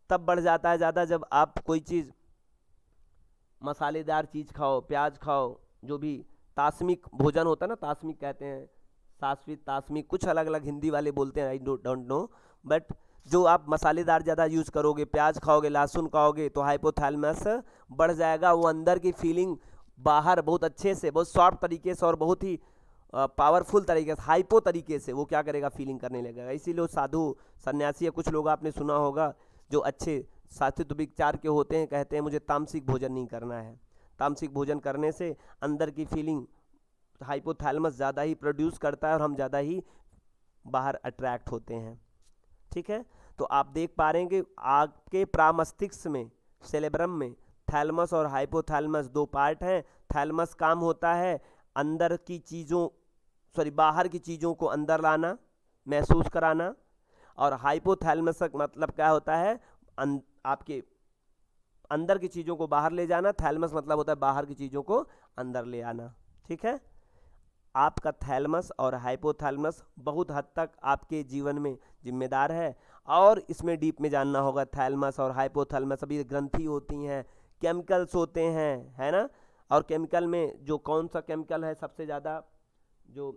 तब बढ़ जाता है ज़्यादा जब आप कोई चीज़ मसालेदार चीज़ खाओ, प्याज खाओ, जो भी तास्मिक भोजन होता है ना, तास्मिक कहते हैं, सास्वित तास्मिक, कुछ अलग अलग हिंदी वाले बोलते हैं, आई डोंट नो, बट जो आप मसालेदार ज़्यादा यूज़ करोगे, प्याज खाओगे, लहसुन खाओगे, तो हाइपोथैलेमस बढ़ जाएगा। वो अंदर की फीलिंग बाहर बहुत अच्छे से, बहुत सॉफ्ट तरीके से और बहुत ही पावरफुल तरीके से, हाइपो तरीके से वो क्या करेगा, फीलिंग करने लगेगा। इसीलिए वो साधु सन्यासी या कुछ लोग आपने सुना होगा जो अच्छे सात्विक विचार के होते हैं, कहते हैं मुझे तामसिक भोजन नहीं करना है। तामसिक भोजन करने से अंदर की फीलिंग हाइपोथैलेमस ज़्यादा ही प्रोड्यूस करता है और हम ज़्यादा ही बाहर अट्रैक्ट होते हैं। ठीक है, तो आप देख पा रहे हैं कि आपके प्रामस्तिष्क में, सेरेब्रम में थैलेमस और हाइपोथैलेमस दो पार्ट हैं। थैलेमस काम होता है अंदर की चीज़ों, बाहर की चीज़ों को अंदर लाना, महसूस कराना, और हाइपोथैलेमस का मतलब क्या होता है, आपके अंदर की चीज़ों को बाहर ले जाना। थैलेमस मतलब होता है बाहर की चीज़ों को अंदर ले आना। ठीक है, आपका थैलेमस और हाइपोथैलेमस बहुत हद तक आपके जीवन में जिम्मेदार है, और इसमें डीप में जानना होगा। थैलेमस और हाइपोथैलेमस अभी ग्रंथि होती हैं, केमिकल्स होते हैं, है ना। और केमिकल में जो कौन सा केमिकल है सबसे ज़्यादा, जो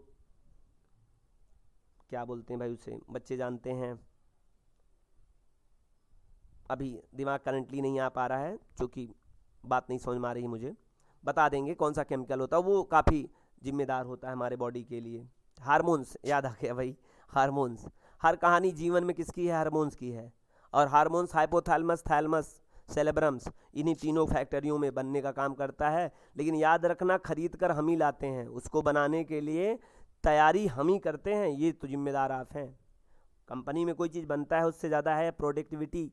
क्या बोलते हैं भाई उसे, बच्चे जानते हैं, अभी दिमाग करंटली नहीं आ पा रहा है, क्योंकि बात नहीं समझ में आ रही मुझे, बता देंगे कौन सा केमिकल होता है, वो काफ़ी जिम्मेदार होता है हमारे बॉडी के लिए। हार्मोन्स, याद आ गया भाई, हार्मोन्स। हर कहानी जीवन में किसकी है, हार्मोन्स की है। और हार्मोन्स हाइपोथैलेमस, थैलेमस, सेरेब्रम्स, इन्हीं तीनों फैक्टरियों में बनने का काम करता है। लेकिन याद रखना, खरीद कर हम ही लाते हैं, उसको बनाने के लिए तैयारी हम ही करते हैं, ये तो जिम्मेदार आप हैं। कंपनी में कोई चीज़ बनता है, उससे ज़्यादा है प्रोडक्टिविटी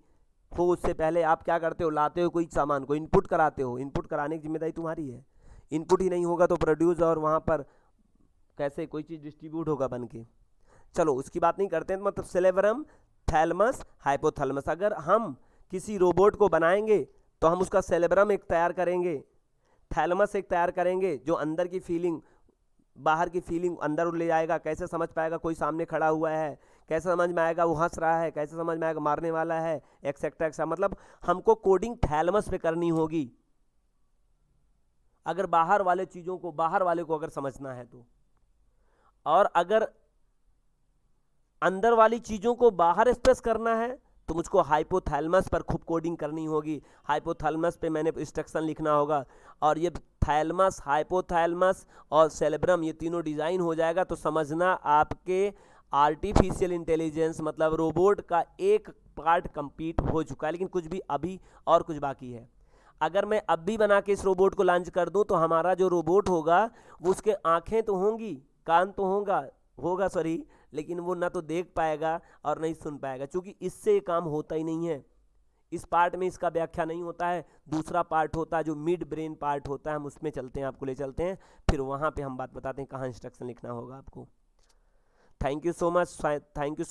हो, उससे पहले आप क्या करते हो, लाते हो कोई सामान को, इनपुट कराते हो, इनपुट कराने की जिम्मेदारी तुम्हारी है। इनपुट ही नहीं होगा तो प्रोड्यूस और वहाँ पर कैसे कोई चीज़ डिस्ट्रीब्यूट होगा बन के। चलो उसकी बात नहीं करते हैं। मतलब सेरेब्रम, थैलेमस, हाइपोथैलेमस। अगर हम किसी रोबोट को बनाएंगे तो हम उसका सेरेब्रम एक तैयार करेंगे, थैलेमस एक तैयार करेंगे, जो अंदर की फीलिंग, बाहर की फीलिंग अंदर ले जाएगा। कैसे समझ पाएगा कोई सामने खड़ा हुआ है, कैसे समझ में आएगा वो हंस रहा है, कैसे समझ में आएगा मारने वाला है, एक्सेट्रा एक्सेट्रा। मतलब हमको कोडिंग थैलेमस पे करनी होगी, अगर बाहर वाले चीज़ों को, बाहर वाले को अगर समझना है तो। और अगर अंदर वाली चीज़ों को बाहर एक्सप्रेस करना है तो मुझको हाइपोथैलेमस पर खूब कोडिंग करनी होगी। हाइपोथैलेमस पे मैंने इंस्ट्रक्शन लिखना होगा, और ये थैलेमस, हाइपोथैलेमस और सेरेब्रम, ये तीनों डिज़ाइन हो जाएगा तो समझना आपके आर्टिफिशियल इंटेलिजेंस मतलब रोबोट का एक पार्ट कंप्लीट हो चुका है। लेकिन कुछ भी अभी और कुछ बाकी है। अगर मैं अब भी बना के इस रोबोट को लॉन्च कर दूं तो हमारा जो रोबोट होगा वो, उसके आंखें तो होंगी, कान तो होगा सॉरी, लेकिन वो ना तो देख पाएगा और नहीं सुन पाएगा, क्योंकि इससे ये काम होता ही नहीं है। इस पार्ट में इसका व्याख्या नहीं होता है। दूसरा पार्ट होता है जो मिड ब्रेन पार्ट होता है, हम उसमें चलते हैं, आपको ले चलते हैं, फिर वहाँ पे हम बात बताते हैं कहाँ इंस्ट्रक्शन लिखना होगा आपको। थैंक यू सो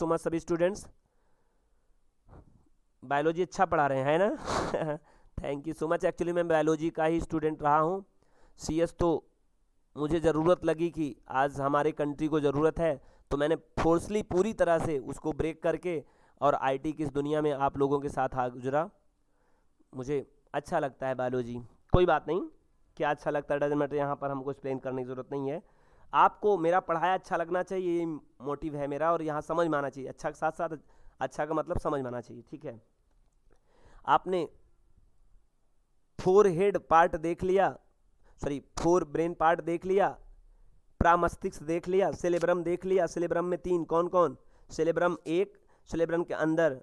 मच सभी स्टूडेंट्स। बायोलॉजी अच्छा पढ़ा रहे हैं, है ना। Thank you so much. Actually मैं बायोलॉजी का ही स्टूडेंट रहा हूँ। सीएस तो मुझे ज़रूरत लगी कि आज हमारे कंट्री को ज़रूरत है, तो मैंने फोर्सली पूरी तरह से उसको ब्रेक करके और आईटी की इस दुनिया में आप लोगों के साथ आ गुजरा। मुझे अच्छा लगता है बायोलॉजी। कोई बात नहीं, क्या अच्छा लगता है डजंट मैटर, यहाँ पर हमको एक्सप्लेन करने की ज़रूरत नहीं है। आपको मेरा पढ़ाया अच्छा लगना चाहिए, ये मोटिव है मेरा, और यहाँ समझ में आना चाहिए। अच्छा के साथ साथ अच्छा का मतलब समझ में आना चाहिए। ठीक है, आपने फोर हेड पार्ट देख लिया, सॉरी फोर ब्रेन पार्ट देख लिया, प्रामस्तिष्क देख लिया, सेरेब्रम देख लिया। सेरेब्रम में तीन, कौन कौन, सेरेब्रम एक, सेरेब्रम के अंदर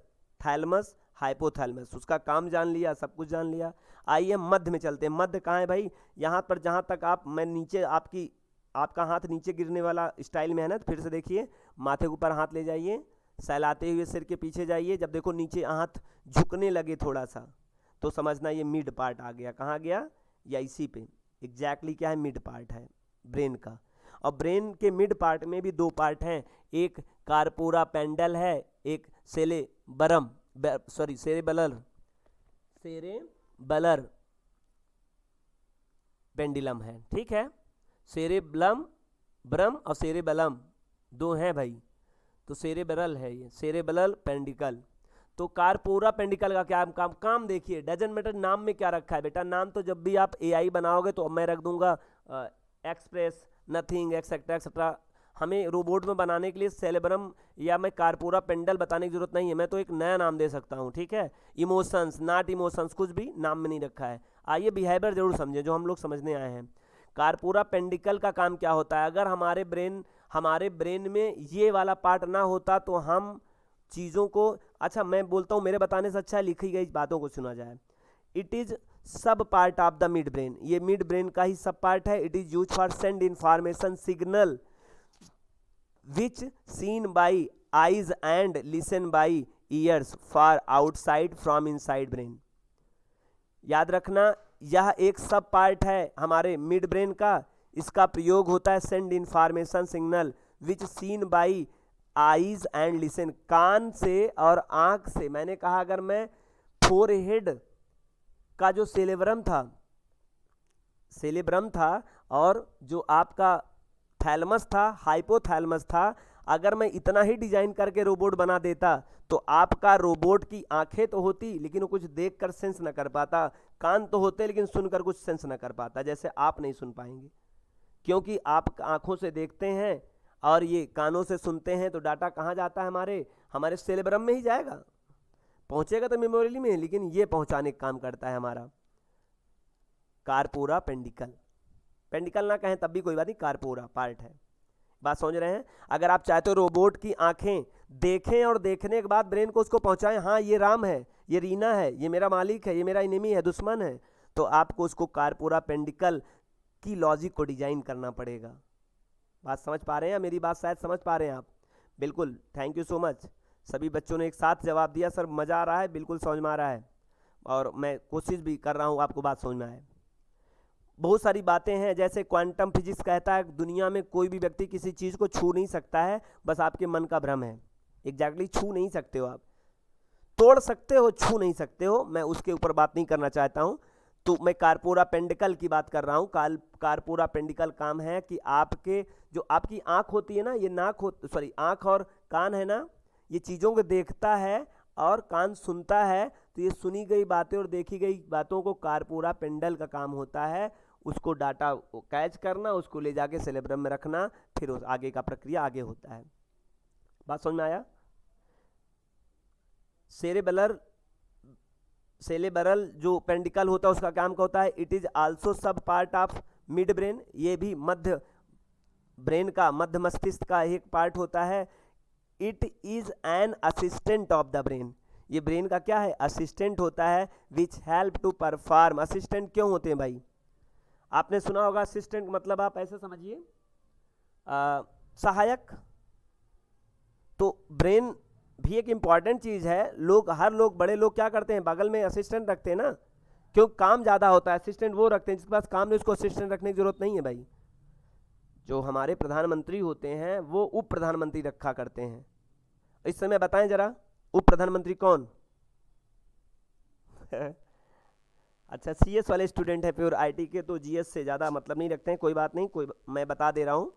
थैलेमस, हाइपोथैलेमस, उसका काम जान लिया, सब कुछ जान लिया। आइए मध्य में चलते हैं। मध्य कहाँ है भाई, यहाँ पर जहाँ तक आप, मैं नीचे आपका हाथ नीचे गिरने वाला स्टाइल में है ना, तो फिर से देखिए, माथे के ऊपर हाथ ले जाइए, सहलाते हुए सिर के पीछे जाइए। जब देखो नीचे हाथ झुकने लगे थोड़ा सा, तो समझना ये मिड पार्ट आ गया। कहाँ गया, या इसी पे, एग्जैक्टली क्या है, मिड पार्ट है ब्रेन का। और ब्रेन के मिड पार्ट में भी दो पार्ट हैं, एक कार्पोरा पेंडल है, एक सेरेबलर पेंडुलम है। ठीक है, सेरेबलम ब्रम और सेरेबलम दो हैं भाई, तो सेरेबरल है ये, सेरेबलर पेंडिकल। तो कार्पोरा पेंडिकल का क्या काम देखिए, डजन मैटर नाम में क्या रखा है बेटा। नाम तो जब भी आप एआई बनाओगे तो मैं रख दूंगा एक्सप्रेस, नथिंग, एक्सेट्रा एक्सेट्रा। हमें रोबोट में बनाने के लिए सेरेब्रम या मैं कार्पोरा पेंडल बताने की जरूरत नहीं है, मैं तो एक नया नाम दे सकता हूँ। ठीक है, इमोशंस, नॉट इमोशंस, कुछ भी नाम में नहीं रखा है। आइए बिहेवियर जरूर समझें जो हम लोग समझने आए हैं। कार्पोरा पेंडिकल का काम क्या होता है, अगर हमारे ब्रेन में ये वाला पार्ट ना होता तो हम चीज़ों को, अच्छा मैं बोलता हूँ मेरे बताने से अच्छा है लिखी गई बातों को सुना जाए। इट इज सब part of the mid brain, ये मिड ब्रेन का ही सब पार्ट है। It is use for send information signal which seen by eyes and listen by years for outside from inside brain. याद रखना यह एक सब पार्ट है हमारे मिड ब्रेन का, इसका प्रयोग होता है send information signal which seen by eyes and listen, कान से और आंख से। मैंने कहा अगर मैं फोरहेड का जो सेरेब्रम था और जो आपका थैलमस था, हाइपोथैलमस था, अगर मैं इतना ही डिजाइन करके रोबोट बना देता तो आपका रोबोट की आंखें तो होती लेकिन वो कुछ देखकर सेंस ना कर पाता, कान तो होते लेकिन सुनकर कुछ सेंस ना कर पाता, जैसे आप नहीं सुन पाएंगे क्योंकि आप आंखों से देखते हैं और ये कानों से सुनते हैं। तो डाटा कहाँ जाता है, हमारे सेरेब्रम में ही जाएगा, पहुंचेगा तो मेमोरी में, लेकिन ये पहुंचाने का काम करता है हमारा कार्पोरा पेंडिकल। पेंडिकल ना कहें तब भी कोई बात नहीं, कार्पोरा पार्ट है। बात समझ रहे हैं। अगर आप चाहते हो रोबोट की आंखें देखें और देखने के बाद ब्रेन को उसको पहुंचाएं, हाँ ये राम है, ये रीना है, ये मेरा मालिक है, ये मेरा इनेमी है, दुश्मन है, तो आपको उसको कार्पोरा पेंडिकल की लॉजिक को डिजाइन करना पड़ेगा। बात समझ पा रहे हैं, मेरी बात शायद समझ पा रहे हैं आप। बिल्कुल, थैंक यू सो मच। सभी बच्चों ने एक साथ जवाब दिया, सर मज़ा आ रहा है, बिल्कुल समझ में आ रहा है और मैं कोशिश भी कर रहा हूँ आपको बात समझ में आए। बहुत सारी बातें हैं, जैसे क्वांटम फिजिक्स कहता है दुनिया में कोई भी व्यक्ति किसी चीज़ को छू नहीं सकता है, बस आपके मन का भ्रम है। एग्जैक्टली छू नहीं सकते हो आप, तोड़ सकते हो, छू नहीं सकते हो। मैं उसके ऊपर बात नहीं करना चाहता हूँ, तो मैं कार्पोरा पेंडिकल की बात कर रहा हूँ। कार्पोरा पेंडिकल काम है कि जो आपकी आँख होती है ना, ये आँख और कान है ना, ये चीज़ों को देखता है और कान सुनता है, तो ये सुनी गई बातें और देखी गई बातों को कार्पोरा पेंडल का काम होता है उसको डाटा कैच करना, उसको ले जाके सेरेब्रम में रखना, फिर उस आगे का प्रक्रिया आगे होता है। बात समझ में आया। सेरेब्रल जो पेंडिकल होता है उसका काम क्या होता है, it is also sub part of mid brain, ये भी मध्य ब्रेन का, मध्य मस्तिष्क का एक पार्ट होता है। It is an assistant of the brain, ये ब्रेन का क्या है, असिस्टेंट होता है। Which help to perform, assistant क्यों होते हैं भाई, आपने सुना होगा असिस्टेंट मतलब आप ऐसे समझिए सहायक। तो ब्रेन भी एक इंपॉर्टेंट चीज है। बड़े लोग क्या करते हैं, बगल में असिस्टेंट रखते हैं ना, क्यों, काम ज्यादा होता है, असिस्टेंट वो रखते हैं जिसके पास काम नहीं, उसको असिस्टेंट रखने की जरूरत नहीं है भाई। जो हमारे प्रधानमंत्री होते हैं वो उप प्रधानमंत्री रखा करते हैं। इस समय बताएं जरा, उप प्रधानमंत्री कौन अच्छा, सीएस वाले स्टूडेंट है प्योर आईटी के, तो जीएस से ज़्यादा मतलब नहीं रखते हैं, कोई बात नहीं, मैं बता दे रहा हूँ।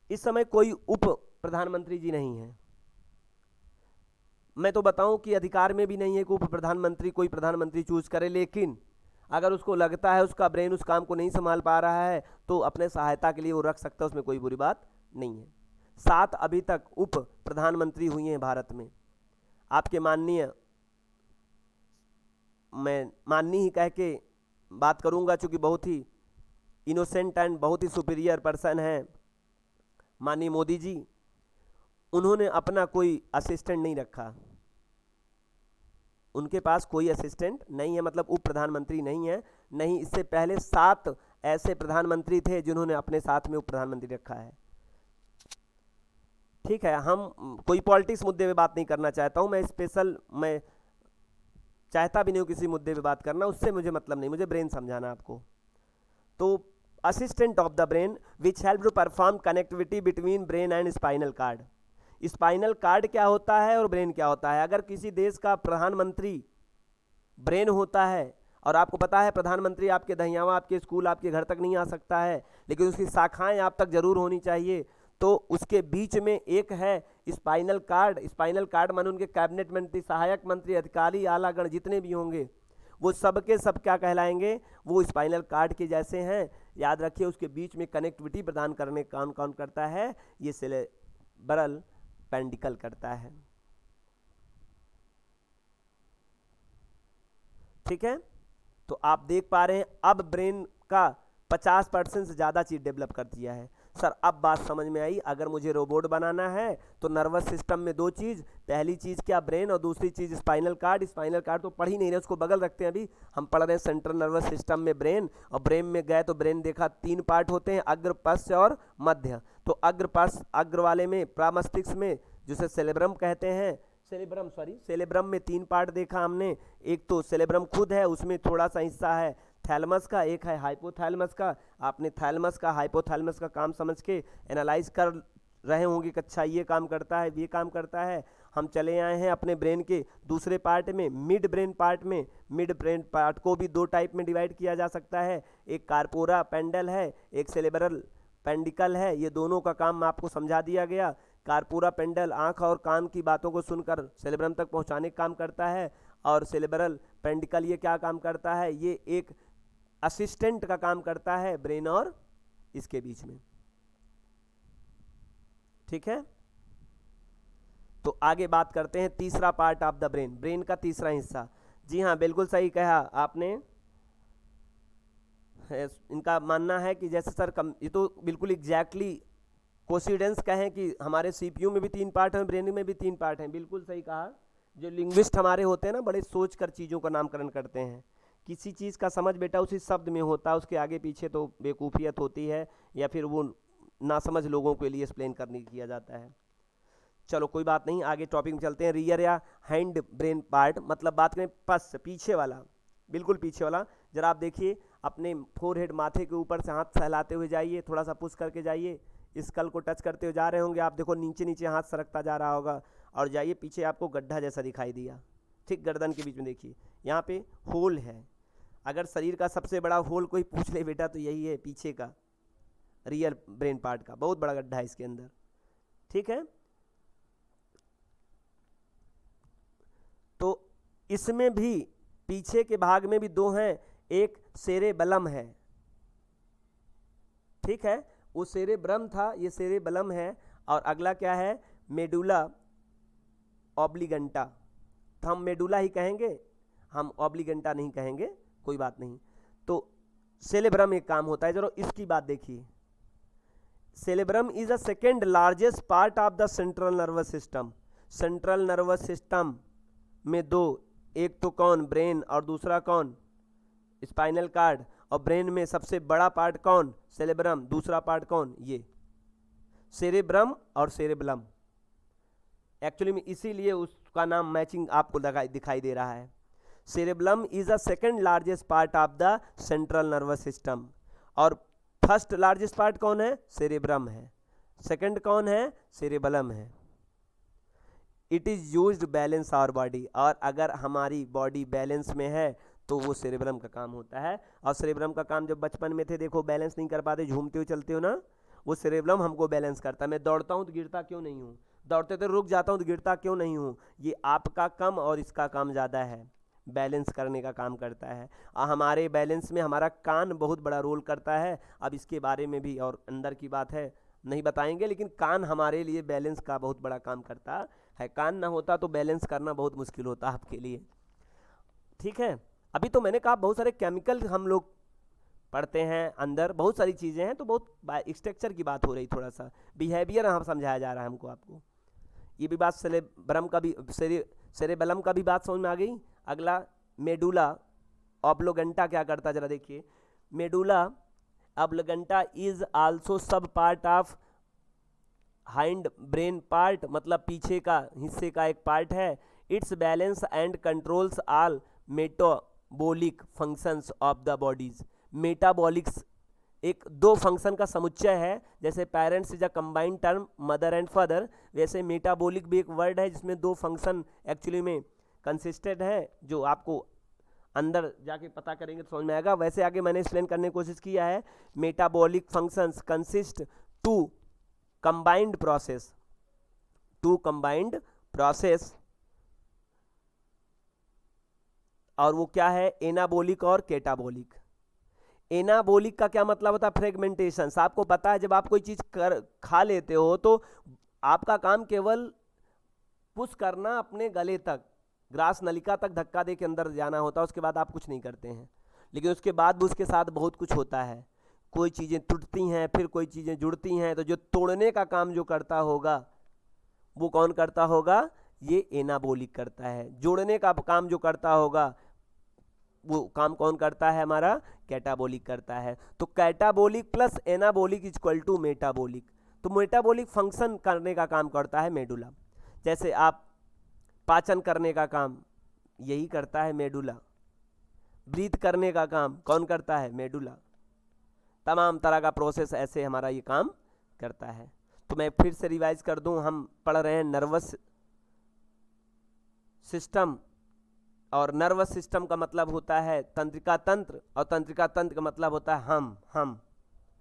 इस समय कोई उप प्रधानमंत्री जी नहीं है। मैं तो बताऊं कि अधिकार में भी नहीं है कि उप प्रधानमंत्री कोई प्रधानमंत्री चूज करे, लेकिन अगर उसको लगता है उसका ब्रेन उस काम को नहीं संभाल पा रहा है तो अपने सहायता के लिए वो रख सकता है, उसमें कोई बुरी बात नहीं है। 7 अभी तक उप प्रधानमंत्री हुए हैं भारत में। आपके माननीय, मैं माननीय ही कह के बात करूंगा चूंकि बहुत ही इनोसेंट एंड बहुत ही सुपीरियर पर्सन है माननीय मोदी जी, उन्होंने अपना कोई असिस्टेंट नहीं रखा, उनके पास कोई असिस्टेंट नहीं है, मतलब उप प्रधानमंत्री नहीं है। नहीं, इससे पहले 7 ऐसे प्रधानमंत्री थे जिन्होंने अपने साथ में उप प्रधानमंत्री रखा है। ठीक है, हम कोई पॉलिटिक्स मुद्दे पे बात नहीं करना चाहता हूं, मैं चाहता भी नहीं हूं किसी मुद्दे पे बात करना, उससे मुझे मतलब नहीं, मुझे ब्रेन समझाना आपको। तो assistant of the brain which help to perform connectivity between brain and spinal cord. Spinal cord क्या होता है और ब्रेन क्या होता है? अगर किसी देश का प्रधानमंत्री ब्रेन होता है, और आपको पता है प्रधानमंत्री आपके दहियावा, आपके स्कूल, आपके घर तक नहीं आ सकता है, लेकिन उसकी शाखाएं आप तक जरूर होनी चाहिए, तो उसके बीच में एक है स्पाइनल कार्ड। स्पाइनल कार्ड माने उनके कैबिनेट मंत्री, सहायक मंत्री, अधिकारी, आलागण जितने भी होंगे वो सब के सब क्या कहलाएंगे? वो स्पाइनल कार्ड के जैसे हैं। याद रखिए, उसके बीच में कनेक्टिविटी प्रदान करने कौन कौन करता है? ये सेरेब्रल पेंडिकल करता है। ठीक है, तो आप देख पा रहे हैं अब ब्रेन का 50% से ज़्यादा चीज़ डेवलप कर दिया है। सर अब बात समझ में आई, अगर मुझे रोबोट बनाना है तो नर्वस सिस्टम में दो चीज़, पहली चीज़ क्या? ब्रेन, और दूसरी चीज़ स्पाइनल कार्ड। स्पाइनल कार्ड तो पढ़ ही नहीं रहे, उसको बगल रखते हैं, अभी हम पढ़ रहे हैं सेंट्रल नर्वस सिस्टम में ब्रेन। और ब्रेन में गए तो ब्रेन देखा 3 पार्ट होते हैं, अग्र, पश्च और मध्य। तो अग्र, पश्च, अग्र वाले में प्रामस्तिष्क में जिसे सेरेब्रम कहते हैं, सेरेब्रम में 3 पार्ट देखा हमने। एक तो सेरेब्रम खुद है, उसमें थोड़ा सा हिस्सा है थैलमस का, एक है हाइपोथैलेमस का। आपने थैलमस का, हाइपोथैलेमस का काम समझ के एनालाइज कर रहे होंगे कि अच्छा ये काम करता है, ये काम करता है। हम चले आए हैं अपने ब्रेन के दूसरे पार्ट में, मिड ब्रेन पार्ट में। मिड ब्रेन पार्ट को भी 2 टाइप में डिवाइड किया जा सकता है, एक कार्पोरा पेंडल है, एक सेरेब्रल पेंडिकल है। ये दोनों का काम आपको समझा दिया गया। कार्पोरा पेंडल आँख और कान की बातों को सुनकर सेरेब्रम तक पहुँचाने का काम करता है, और सेरेब्रल पेंडिकल ये क्या काम करता है? ये एक असिस्टेंट का काम करता है ब्रेन और इसके बीच में। ठीक है, तो आगे बात करते हैं तीसरा part of the brain, brain का तीसरा हिस्सा। जी हाँ, बिल्कुल सही कहा आपने। इनका मानना है कि जैसे सर ये तो बिल्कुल एग्जैक्टली कोइंसिडेंस कहें कि हमारे सीपीयू में भी 3 पार्ट हैं, ब्रेन में भी 3 पार्ट हैं। बिल्कुल सही कहा। जो लिंग्विस्ट हमारे होते हैं ना, बड़े सोच कर चीज़ों का नामकरण करते हैं। किसी चीज़ का समझ बेटा उसी शब्द में होता है, उसके आगे पीछे तो बेवकूफ़ियत होती है, या फिर वो नासमझ लोगों के लिए एक्सप्लेन करने किया जाता है। चलो कोई बात नहीं, आगे टॉपिक में चलते हैं। रियर या हैंड ब्रेन पार्ट, मतलब बात करें पस, पीछे वाला, बिल्कुल पीछे वाला। जरा आप देखिए, अपने फोरहेड, माथे के ऊपर से हाथ सहलाते हुए जाइए, थोड़ा सा पुश करके जाइए, स्कल को टच करते हुए जा रहे होंगे आप। देखो नीचे नीचे हाथ सरकता जा रहा होगा, और जाइए पीछे, आपको गड्ढा जैसा दिखाई दिया, ठीक गर्दन के बीच में देखिए, यहाँ पे होल है। अगर शरीर का सबसे बड़ा होल कोई पूछ ले बेटा तो यही है, पीछे का रियर ब्रेन पार्ट का बहुत बड़ा गड्ढा है इसके अंदर। ठीक है, तो इसमें भी पीछे के भाग में भी 2 हैं, एक सेरेबलम है। ठीक है, वो सेरेब्रम था, ये सेरेबलम है। और अगला क्या है? मेडुला ऑब्लिगेंटा। तो हम मेडुला ही कहेंगे, हम ऑब्लिगेंटा नहीं कहेंगे, कोई बात नहीं। तो सेरेब्रम एक काम होता है। चलो इसकी बात देखिए। Cerebrum is the second largest part of the central nervous system. Central nervous system में 2, एक तो कौन? ब्रेन, और दूसरा कौन? Spinal cord. और ब्रेन में सबसे बड़ा पार्ट कौन? सेरेब्रम। दूसरा पार्ट कौन? ये सेरेब्रम और सेरेबलम। एक्चुअली में इसीलिए उसका नाम मैचिंग आपको दिखाई दे रहा है। Cerebellum is the second largest part of the central nervous system, और फर्स्ट लार्जेस्ट पार्ट कौन है? सेरेब्रम है। सेकेंड कौन है? सेरेबलम है। It is used balance our body, और अगर हमारी बॉडी बैलेंस में है तो वो सेरेब्रम का काम होता है। और सेरेब्रम का काम जब बचपन में थे, देखो बैलेंस नहीं कर पाते, झूमते हुए चलते हो ना, वो सेरेब्रम हमको बैलेंस करता है। मैं दौड़ता हूँ तो गिरता क्यों नहीं हूँ, दौड़ते तो रुक जाता हूँ तो गिरता क्यों नहीं हूँ? ये आपका कम और इसका काम ज़्यादा है, बैलेंस करने का काम करता है। हमारे बैलेंस में हमारा कान बहुत बड़ा रोल करता है। अब इसके बारे में भी और अंदर की बात है, नहीं बताएंगे, लेकिन कान हमारे लिए बैलेंस का बहुत बड़ा काम करता है। कान ना होता तो बैलेंस करना बहुत मुश्किल होता आपके लिए। ठीक है, अभी तो मैंने कहा बहुत सारे केमिकल हम लोग पढ़ते हैं, अंदर बहुत सारी चीज़ें हैं, तो बहुत स्ट्रक्चर की बात हो रही, थोड़ा सा बिहेवियर हम समझाया जा रहा है हमको आपको। ये भी बात सेरेब्रम का भी, सेरेबलम का भी बात समझ में आ गई। अगला मेडुला ऑब्लिगेंटा क्या करता है, जरा देखिए। Medulla oblongata is also sub part of hind brain part, मतलब पीछे का हिस्से का एक पार्ट है। It's balance and controls all metabolic functions of the bodies. Metabolics एक दो फंक्शन का समुच्चय है। जैसे parents is a combined term mother and father, वैसे मेटाबॉलिक भी एक वर्ड है जिसमें दो फंक्शन एक्चुअली में कंसिस्टेड है, जो आपको अंदर जाके पता करेंगे तो समझ में आएगा। वैसे आगे मैंने एक्सप्लेन करने की कोशिश किया है। Metabolic functions consist to combined process, to combined process, और वो क्या है, एनाबोलिक और केटाबोलिक। एनाबोलिक का क्या मतलब होता है, फ्रेगमेंटेशन। आपको पता है जब आप कोई चीज खा लेते हो तो आपका काम केवल पुश करना अपने गले तक, ग्रास नलिका तक धक्का दे के अंदर जाना होता है, उसके बाद आप कुछ नहीं करते हैं। लेकिन उसके बाद भी उसके साथ बहुत कुछ होता है, कोई चीज़ें टूटती हैं, फिर कोई चीज़ें जुड़ती हैं। तो जो तोड़ने का काम जो करता होगा वो कौन करता होगा, ये एनाबोलिक करता है। जोड़ने का काम जो करता होगा वो काम कौन करता है, हमारा कैटाबोलिक करता है। तो catabolic plus anabolic equal to metabolic. तो मेटाबॉलिक फंक्शन करने का काम करता है मेडुला। जैसे आप पाचन करने का काम यही करता है मेडुला, ब्रीथ करने का काम कौन करता है, मेडुला। तमाम तरह का प्रोसेस ऐसे हमारा ये काम करता है। तो मैं फिर से रिवाइज कर दूं, हम पढ़ रहे हैं नर्वस सिस्टम, और नर्वस सिस्टम का मतलब होता है तंत्रिका तंत्र, और तंत्रिका तंत्र का मतलब होता है हम,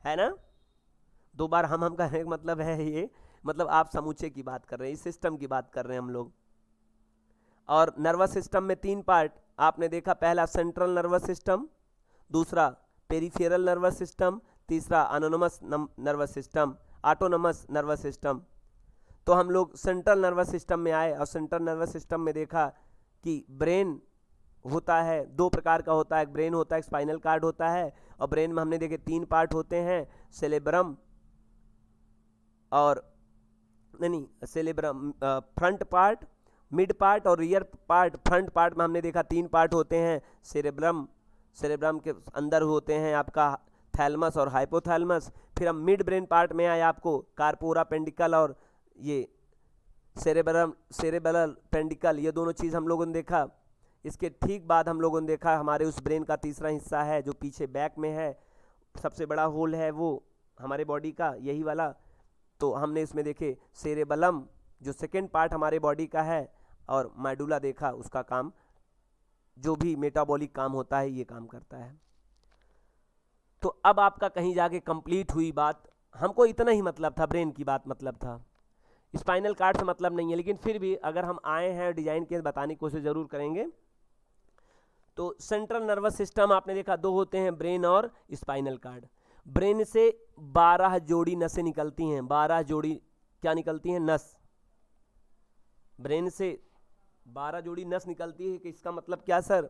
है ना। दो बार हम कहने का मतलब है ये, मतलब आप समूचे की बात कर रहे हैं, इस सिस्टम की बात कर रहे हैं हम लोग। और नर्वस सिस्टम में तीन पार्ट आपने देखा, पहला सेंट्रल नर्वस सिस्टम, दूसरा पेरिफेरल नर्वस सिस्टम, तीसरा autonomous nervous system, autonomous nervous system. तो हम लोग सेंट्रल नर्वस सिस्टम में आए, और सेंट्रल नर्वस सिस्टम में देखा कि ब्रेन होता है, दो प्रकार का होता है, एक ब्रेन होता है, एक स्पाइनल कार्ड होता है। और ब्रेन में हमने देखे तीन पार्ट होते हैं, सेरेब्रम और नहीं cerebrum front part, mid part और रियर पार्ट। फ्रंट पार्ट में हमने देखा तीन पार्ट होते हैं, सेरेब्रम के अंदर होते हैं आपका थैलमस और हाइपोथैलमस। फिर हम मिड ब्रेन पार्ट में आए, आपको कार्पोरा पेंडिकल और ये सेरेबरल पेंडिकल, ये दोनों चीज़ हम लोगों ने देखा। इसके ठीक बाद हम लोगों ने देखा हमारे उस ब्रेन का तीसरा हिस्सा है जो पीछे बैक में है, सबसे बड़ा होल है वो हमारे बॉडी का, यही वाला। तो हमने इसमें देखे सेरेबलम जो सेकेंड पार्ट हमारे बॉडी का है, और मेडुला देखा, उसका काम जो भी मेटाबॉलिक काम होता है ये काम करता है। तो अब आपका कहीं जाके कंप्लीट हुई बात, हमको इतना ही मतलब था, ब्रेन की बात मतलब था, स्पाइनल कार्ड से मतलब नहीं है। लेकिन फिर भी अगर हम आए हैं डिजाइन के बताने की कोशिश जरूर करेंगे। तो सेंट्रल नर्वस सिस्टम आपने देखा दो होते हैं, ब्रेन और स्पाइनल कार्ड। ब्रेन से 12 जोड़ी नसें निकलती हैं, 12 जोड़ी क्या निकलती हैं, नस। ब्रेन से 12 जोड़ी नस निकलती है कि इसका मतलब क्या सर,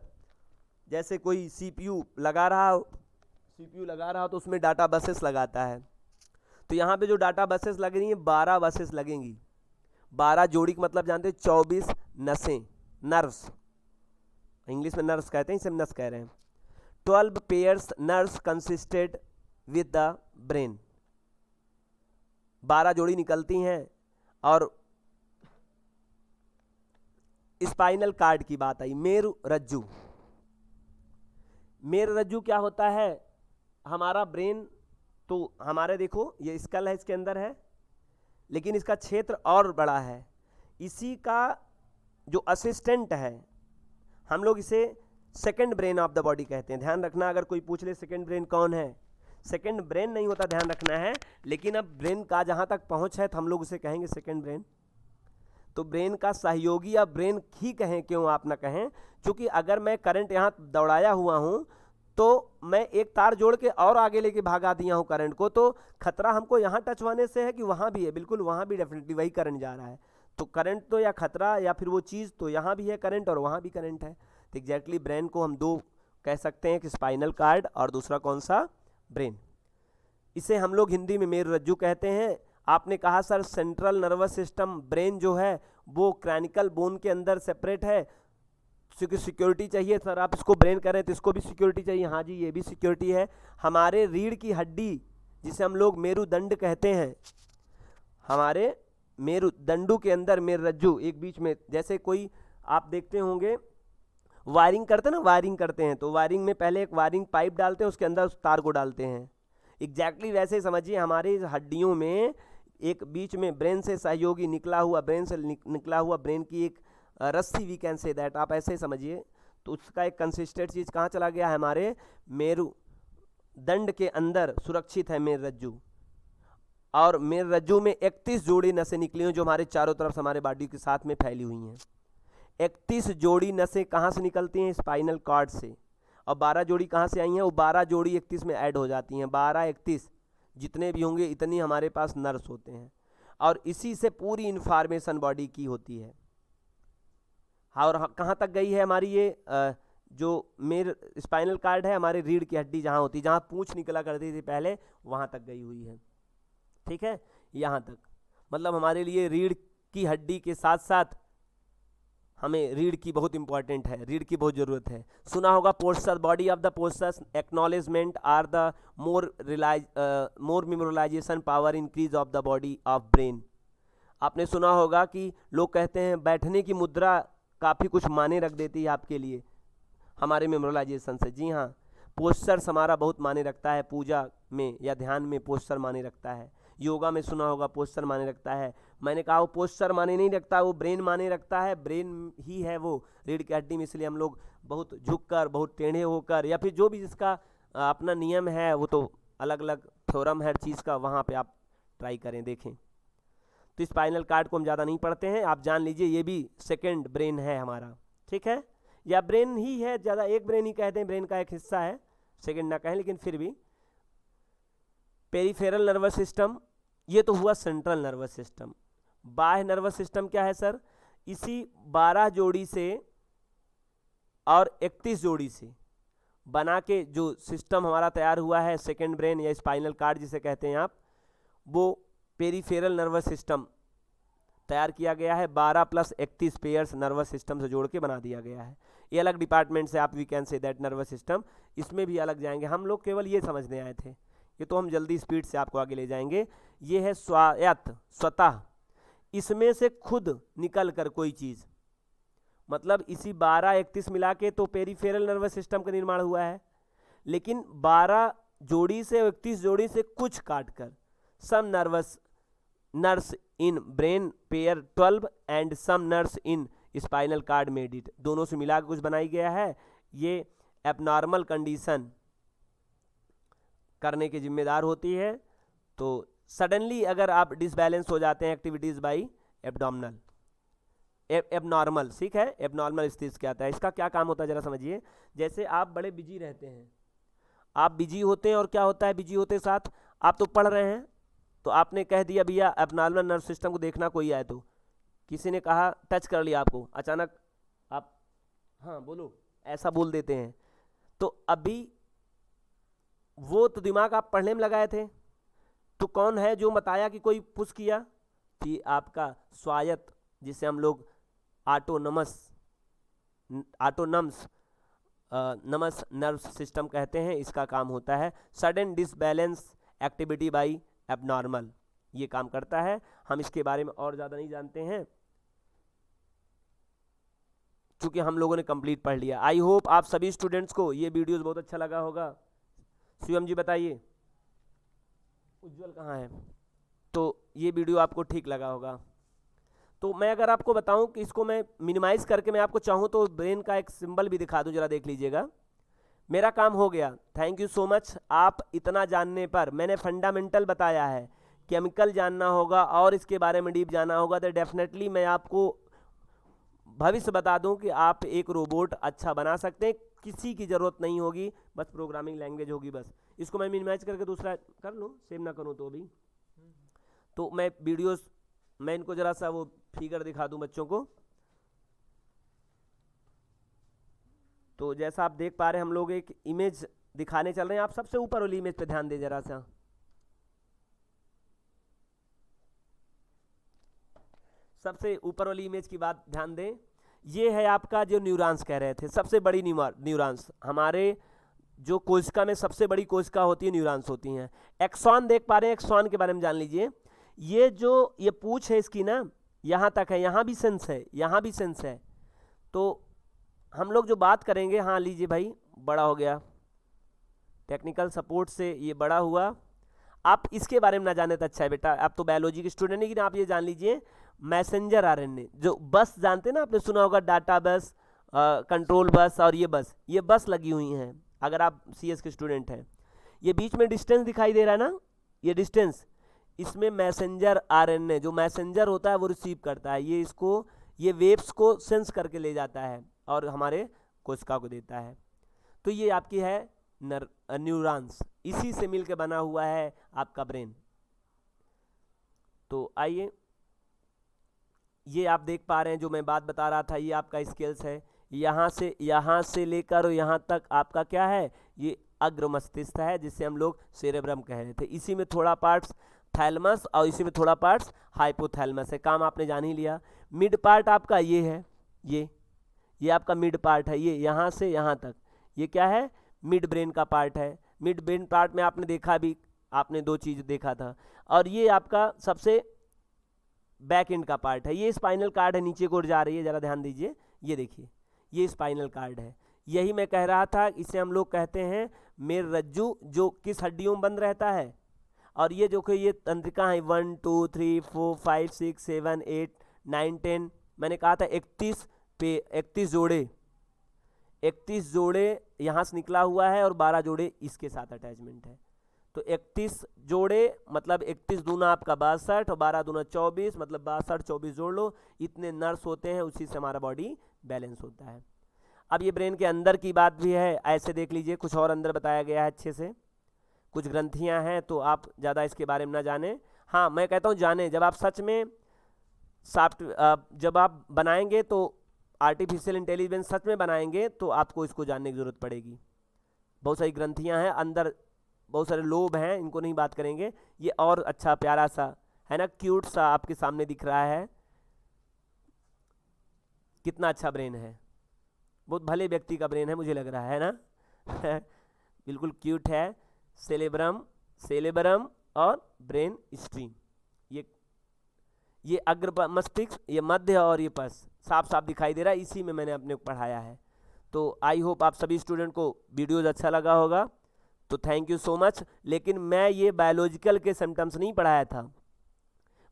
जैसे कोई सीपीयू लगा रहा हो तो उसमें डाटा बसेस लगाता है। तो यहाँ पे जो डाटा बसेस लग रही हैं 12 बसेस लगेंगी। 12 जोड़ी का मतलब जानते हैं 24 नसें, नर्व्स, इंग्लिश में नर्व्स कहते हैं, इसे नस कह रहे हैं। 12 pairs nerves consisted with the brain, 12 जोड़ी निकलती हैं। और स्पाइनल कार्ड की बात आई, मेरु रज्जु। मेरु रज्जु क्या होता है, हमारा ब्रेन तो हमारे देखो ये स्कल है, इसके अंदर है, लेकिन इसका क्षेत्र और बड़ा है। इसी का जो असिस्टेंट है, हम लोग इसे second brain of the body कहते हैं। ध्यान रखना, अगर कोई पूछ ले सेकंड ब्रेन कौन है, सेकंड ब्रेन नहीं होता, ध्यान रखना है। लेकिन अब ब्रेन का जहाँ तक पहुँच है तो हम लोग उसे कहेंगे सेकंड ब्रेन। तो ब्रेन का सहयोगी या ब्रेन ही कहें, क्यों आप ना कहें, क्योंकि अगर मैं करंट यहाँ दौड़ाया हुआ हूँ तो मैं एक तार जोड़ के और आगे लेके भागा दिया हूँ करंट को, तो खतरा हमको यहाँ टच होने से है कि वहाँ भी है, बिल्कुल वहाँ भी डेफिनेटली वही करंट जा रहा है। तो करंट तो या खतरा या फिर वो चीज़ तो यहाँ भी है करंट और वहाँ भी करंट है। तो एग्जैक्टली ब्रेन को हम दो कह सकते हैं कि स्पाइनल कार्ड और दूसरा कौन सा, ब्रेन। इसे हम लोग हिंदी में मेरु रज्जु कहते हैं। आपने कहा sir central nervous system, brain जो है वो क्रैनिकल बोन के अंदर सेपरेट है, क्योंकि सिक्योरिटी चाहिए सर, आप इसको ब्रेन करें तो इसको भी सिक्योरिटी चाहिए। हाँ जी, ये भी सिक्योरिटी है। हमारे रीढ़ की हड्डी जिसे हम लोग मेरुदंड कहते हैं, हमारे मेरुदंडू के अंदर मेरुरज्जु एक बीच में, जैसे कोई आप देखते होंगे वायरिंग करते हैं ना, वायरिंग करते हैं तो वायरिंग में पहले एक वायरिंग पाइप डालते हैं, उसके अंदर उस तार को डालते हैं। एग्जैक्टली वैसे ही समझिए, हमारी हड्डियों में एक बीच में ब्रेन से सहयोगी निकला हुआ, ब्रेन से निकला हुआ ब्रेन की एक रस्सी, वी कैन से दैट, आप ऐसे ही समझिए। तो उसका एक कंसिस्टेंट चीज़ कहाँ चला गया है, हमारे मेरुदंड के अंदर सुरक्षित है मेरुरज्जु, और मेरुरज्जु में 31 जोड़ी नसें निकली हुई जो हमारे चारों तरफ से हमारे बॉडी के साथ में फैली हुई हैं। 31 जोड़ी नसें कहाँ से निकलती हैं, स्पाइनल कॉर्ड से, और 12 जोड़ी कहाँ से आई हैं, वो 12 जोड़ी 31 में ऐड हो जाती हैं। 12 31 जितने भी होंगे इतनी हमारे पास नर्व्स होते हैं, और इसी से पूरी इन्फॉर्मेशन बॉडी की होती है। और कहाँ तक गई है हमारी ये जो मेरे स्पाइनल कॉर्ड है, हमारे रीढ़ की हड्डी जहाँ होती है, जहाँ पूंछ निकला करती थी पहले, वहाँ तक गई हुई है। ठीक है, यहाँ तक, मतलब हमारे लिए रीढ़ की हड्डी के साथ साथ हमें रीढ़ की बहुत इंपॉर्टेंट है, रीढ़ की बहुत ज़रूरत है। सुना होगा posture, body of the postures acknowledgement are the more memorization power increase of the body of brain. आपने सुना होगा कि लोग कहते हैं बैठने की मुद्रा काफ़ी कुछ माने रख देती है आपके लिए हमारे मेमोराइजेशन से। जी हाँ, पोस्चर्स हमारा बहुत माने रखता है, पूजा में या ध्यान में पोस्चर माने रखता है। योगा में सुना होगा पोस्चर माने रखता है। मैंने कहा वो पोस्चर माने नहीं रखता, वो ब्रेन माने रखता है। ब्रेन ही है वो रीढ़ की हड्डी में, इसलिए हम लोग बहुत झुककर, बहुत टेढ़े होकर, या फिर जो भी जिसका अपना नियम है, वो तो अलग अलग थ्योरम है हर चीज़ का, वहाँ पे आप ट्राई करें, देखें। तो स्पाइनल कॉर्ड को हम ज़्यादा नहीं पढ़ते हैं, आप जान लीजिए ये भी सेकेंड ब्रेन है हमारा। ठीक है, या ब्रेन ही है, ज़्यादा एक ब्रेन ही कहते हैं, ब्रेन का एक हिस्सा है, सेकेंड ना कहें, लेकिन फिर भी। पेरिफेरल नर्वस सिस्टम, ये तो हुआ सेंट्रल नर्वस सिस्टम। बाह्य नर्वस सिस्टम क्या है सर, इसी 12 जोड़ी से और 31 जोड़ी से बना के जो सिस्टम हमारा तैयार हुआ है, सेकेंड ब्रेन या स्पाइनल कॉर्ड जिसे कहते हैं आप, वो पेरिफेरल नर्वस सिस्टम तैयार किया गया है। 12 + 31 पेयर्स नर्वस सिस्टम से जोड़ के बना दिया गया है। ये अलग डिपार्टमेंट से आप we can say that nervous system, इसमें भी अलग जाएंगे। हम लोग केवल ये समझने आए थे, ये तो हम जल्दी स्पीड से आपको आगे ले जाएंगे। ये है स्वायत्त, स्वतः, इसमें से खुद निकल कर कोई चीज़, मतलब इसी 12 31 मिला के तो पेरिफेरल नर्वस सिस्टम का निर्माण हुआ है, लेकिन 12 जोड़ी से 31 जोड़ी से कुछ काट कर some nerves in brain pair 12 and some nerves in spinal cord made it, दोनों से मिला के कुछ बनाई गया है। ये एबनॉर्मल कंडीशन करने की जिम्मेदार होती है। तो सडनली अगर आप डिसबैलेंस हो जाते हैं एक्टिविटीज़ बाई एब्डोमिनल, एबनॉर्मल, ठीक है, एबनॉर्मल स्थिति क्या आता है, इसका क्या काम होता है जरा समझिए। जैसे आप बड़े बिजी रहते हैं, आप बिजी होते हैं, और क्या होता है बिजी होते साथ, आप तो पढ़ रहे हैं, तो आपने कह दिया भैया एबनॉर्मल नर्व सिस्टम को देखना, कोई आए तो किसी ने कहा, टच कर लिया आपको, अचानक आप हाँ बोलो ऐसा बोल देते हैं, तो अभी वो तो दिमाग आप पढ़ने में लगाए थे, तो कौन है जो बताया कि कोई पुश किया, कि आपका स्वायत्त, जिसे हम लोग ऑटोनम्स नमस नर्व सिस्टम कहते हैं, इसका काम होता है sudden disbalance activity by abnormal, ये काम करता है। हम इसके बारे में और ज़्यादा नहीं जानते हैं, चूँकि हम लोगों ने कंप्लीट पढ़ लिया। आई होप आप सभी स्टूडेंट्स को ये वीडियोस बहुत अच्छा लगा होगा। शिवम जी बताइए, उज्जवल कहाँ है, तो ये वीडियो आपको ठीक लगा होगा। तो मैं अगर आपको बताऊं कि इसको मैं मिनिमाइज़ करके मैं आपको चाहूँ तो ब्रेन का एक सिंबल भी दिखा दूं, जरा देख लीजिएगा। मेरा काम हो गया, थैंक यू सो मच। आप इतना जानने पर, मैंने फंडामेंटल बताया है, केमिकल जानना होगा और इसके बारे में डीप जानना होगा, तो डेफिनेटली मैं आपको भविष्य बता दूं कि आप एक रोबोट अच्छा बना सकते हैं, किसी की ज़रूरत नहीं होगी, बस प्रोग्रामिंग लैंग्वेज होगी बस। इसको मैं मिनिमाइज करके दूसरा कर लूँ, सेव ना करूँ तो भी, तो मैं वीडियोस, मैं इनको ज़रा सा वो फिगर दिखा दूं बच्चों को। तो जैसा आप देख पा रहे हैं, हम लोग एक इमेज दिखाने चल रहे हैं। आप सबसे ऊपर वाली इमेज पे ध्यान दें जरा सा, सबसे ऊपर वाली इमेज की बात ध्यान दें। ये है आपका जो न्यूरॉन्स कह रहे थे, सबसे बड़ी न्यूरॉन्स, हमारे जो कोशिका में सबसे बड़ी कोशिका होती है न्यूरॉन्स होती हैं। एक्सॉन देख पा रहे हैं, एक्सॉन के बारे में जान लीजिए। ये जो ये पूछ है इसकी ना, यहाँ तक है, यहाँ भी सेंस है, यहाँ भी सेंस है। तो हम लोग जो बात करेंगे, हाँ लीजिए भाई, बड़ा हो गया, टेक्निकल सपोर्ट से ये बड़ा हुआ, आप इसके बारे में ना जाने तो अच्छा है बेटा, आप तो बायोलॉजी के स्टूडेंट, लेकिन आप ये जान लीजिए मैसेंजर आरएनए, जो बस जानते हैं ना, आपने सुना होगा डाटा बस, कंट्रोल बस, और ये बस लगी हुई हैं अगर आप सीएस के स्टूडेंट हैं। ये बीच में डिस्टेंस दिखाई दे रहा है ना, ये डिस्टेंस, इसमें मैसेंजर आरएनए, जो मैसेंजर होता है वो रिसीव करता है, ये वेव्स को सेंस करके ले जाता है और हमारे कोशिका को देता है। तो ये आपकी है न्यूरॉन्स, इसी से मिलकर बना हुआ है आपका ब्रेन। तो आइए, ये आप देख पा रहे हैं जो मैं बात बता रहा था, ये आपका स्केल्स है, यहाँ से लेकर और यहाँ तक आपका क्या है, ये अग्र मस्तिष्क है, जिसे हम लोग सेरेब्रम कह रहे थे। इसी में थोड़ा पार्ट्स थैलमस और इसी में थोड़ा पार्ट्स हाइपोथैलमस है, काम आपने जान ही लिया। मिड पार्ट आपका ये है, ये आपका मिड पार्ट है, ये यहाँ से यहाँ तक, ये क्या है, मिड ब्रेन का पार्ट है। मिड ब्रेन पार्ट में आपने देखा भी, आपने दो चीज़ देखा था। और ये आपका सबसे बैक एंड का पार्ट है, ये स्पाइनल कार्ड है, नीचे की ओर जा रही है, ज़रा ध्यान दीजिए, ये देखिए, ये स्पाइनल कार्ड है। यही मैं कह रहा था, इसे हम लोग कहते हैं मेरुरज्जु, जो किस हड्डियों में बंद रहता है। और ये जो कि ये तंत्रिका है 1 2 3 4 5 6 7 8 9 10, मैंने कहा था 31 जोड़े, 31 जोड़े यहाँ से निकला हुआ है और 12 जोड़े इसके साथ अटैचमेंट है। तो 31 जोड़े मतलब 31 दूना आपका 62 और 12 दूना 24, मतलब 62 24 जोड़ लो, इतने नर्व्स होते हैं, उसी से हमारा बॉडी बैलेंस होता है। अब ये ब्रेन के अंदर की बात भी है, ऐसे देख लीजिए, कुछ और अंदर बताया गया है अच्छे से, कुछ ग्रंथियां हैं, तो आप ज़्यादा इसके बारे में ना जाने। हाँ, मैं कहता हूँ जाने, जब आप सच में जब आप बनाएंगे तो आर्टिफिशियल इंटेलिजेंस सच में बनाएंगे तो आपको इसको जानने की ज़रूरत पड़ेगी। बहुत सारी ग्रंथियां हैं अंदर, बहुत सारे लोब हैं, इनको नहीं बात करेंगे। ये और अच्छा प्यारा सा है ना, क्यूट सा आपके सामने दिख रहा है, कितना अच्छा ब्रेन है, बहुत भले व्यक्ति का ब्रेन है मुझे लग रहा है ना बिल्कुल क्यूट है। सेलेब्रम और ब्रेन स्ट्रीम, ये अग्र मस्तिष्क, ये मध्य और ये पस, साफ साफ दिखाई दे रहा है, इसी में मैंने अपने को पढ़ाया है। तो आई होप आप सभी स्टूडेंट को वीडियोज अच्छा लगा होगा, तो थैंक यू सो मच। लेकिन मैं ये बायोलॉजिकल के सिम्टम्स नहीं पढ़ाया था,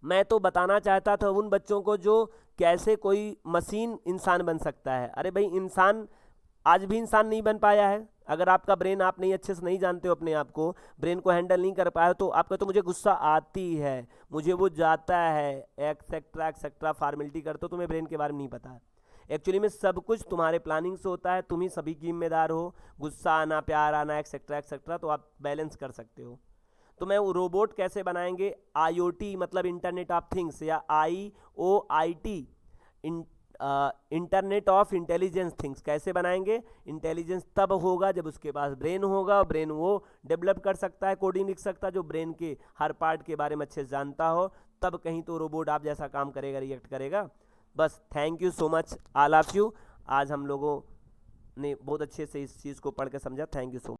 मैं तो बताना चाहता था उन बच्चों को जो कैसे कोई मशीन इंसान बन सकता है। अरे भाई, इंसान आज भी इंसान नहीं बन पाया है। अगर आपका ब्रेन आप नहीं अच्छे से नहीं जानते हो, अपने आप को ब्रेन को हैंडल नहीं कर पाए, तो आपका तो मुझे गुस्सा आती है, मुझे वो जाता है, एक्सेट्रा एक्सेट्रा फॉर्मेलिटी करते हो, तुम्हें ब्रेन के बारे में नहीं पता है। एक्चुअली में सब कुछ तुम्हारे प्लानिंग से होता है, तुम ही सभी की जिम्मेदार हो। गुस्सा आना, प्यार आना, एक्सेट्रा एक्सेट्रा, तो आप बैलेंस कर सकते हो। तो मैं वो रोबोट कैसे बनाएंगे, IoT मतलब इंटरनेट ऑफ थिंग्स, या IOIT internet of intelligence things कैसे बनाएंगे। इंटेलिजेंस तब होगा जब उसके पास ब्रेन होगा, ब्रेन वो डेवलप कर सकता है, कोडिंग लिख सकता है, जो ब्रेन के हर पार्ट के बारे में अच्छे से जानता हो, तब कहीं तो रोबोट आप जैसा काम करेगा, रिएक्ट करेगा। बस thank you so much all of you. आज हम लोगों ने बहुत अच्छे से इस चीज़ को पढ़ के समझा। Thank you so much.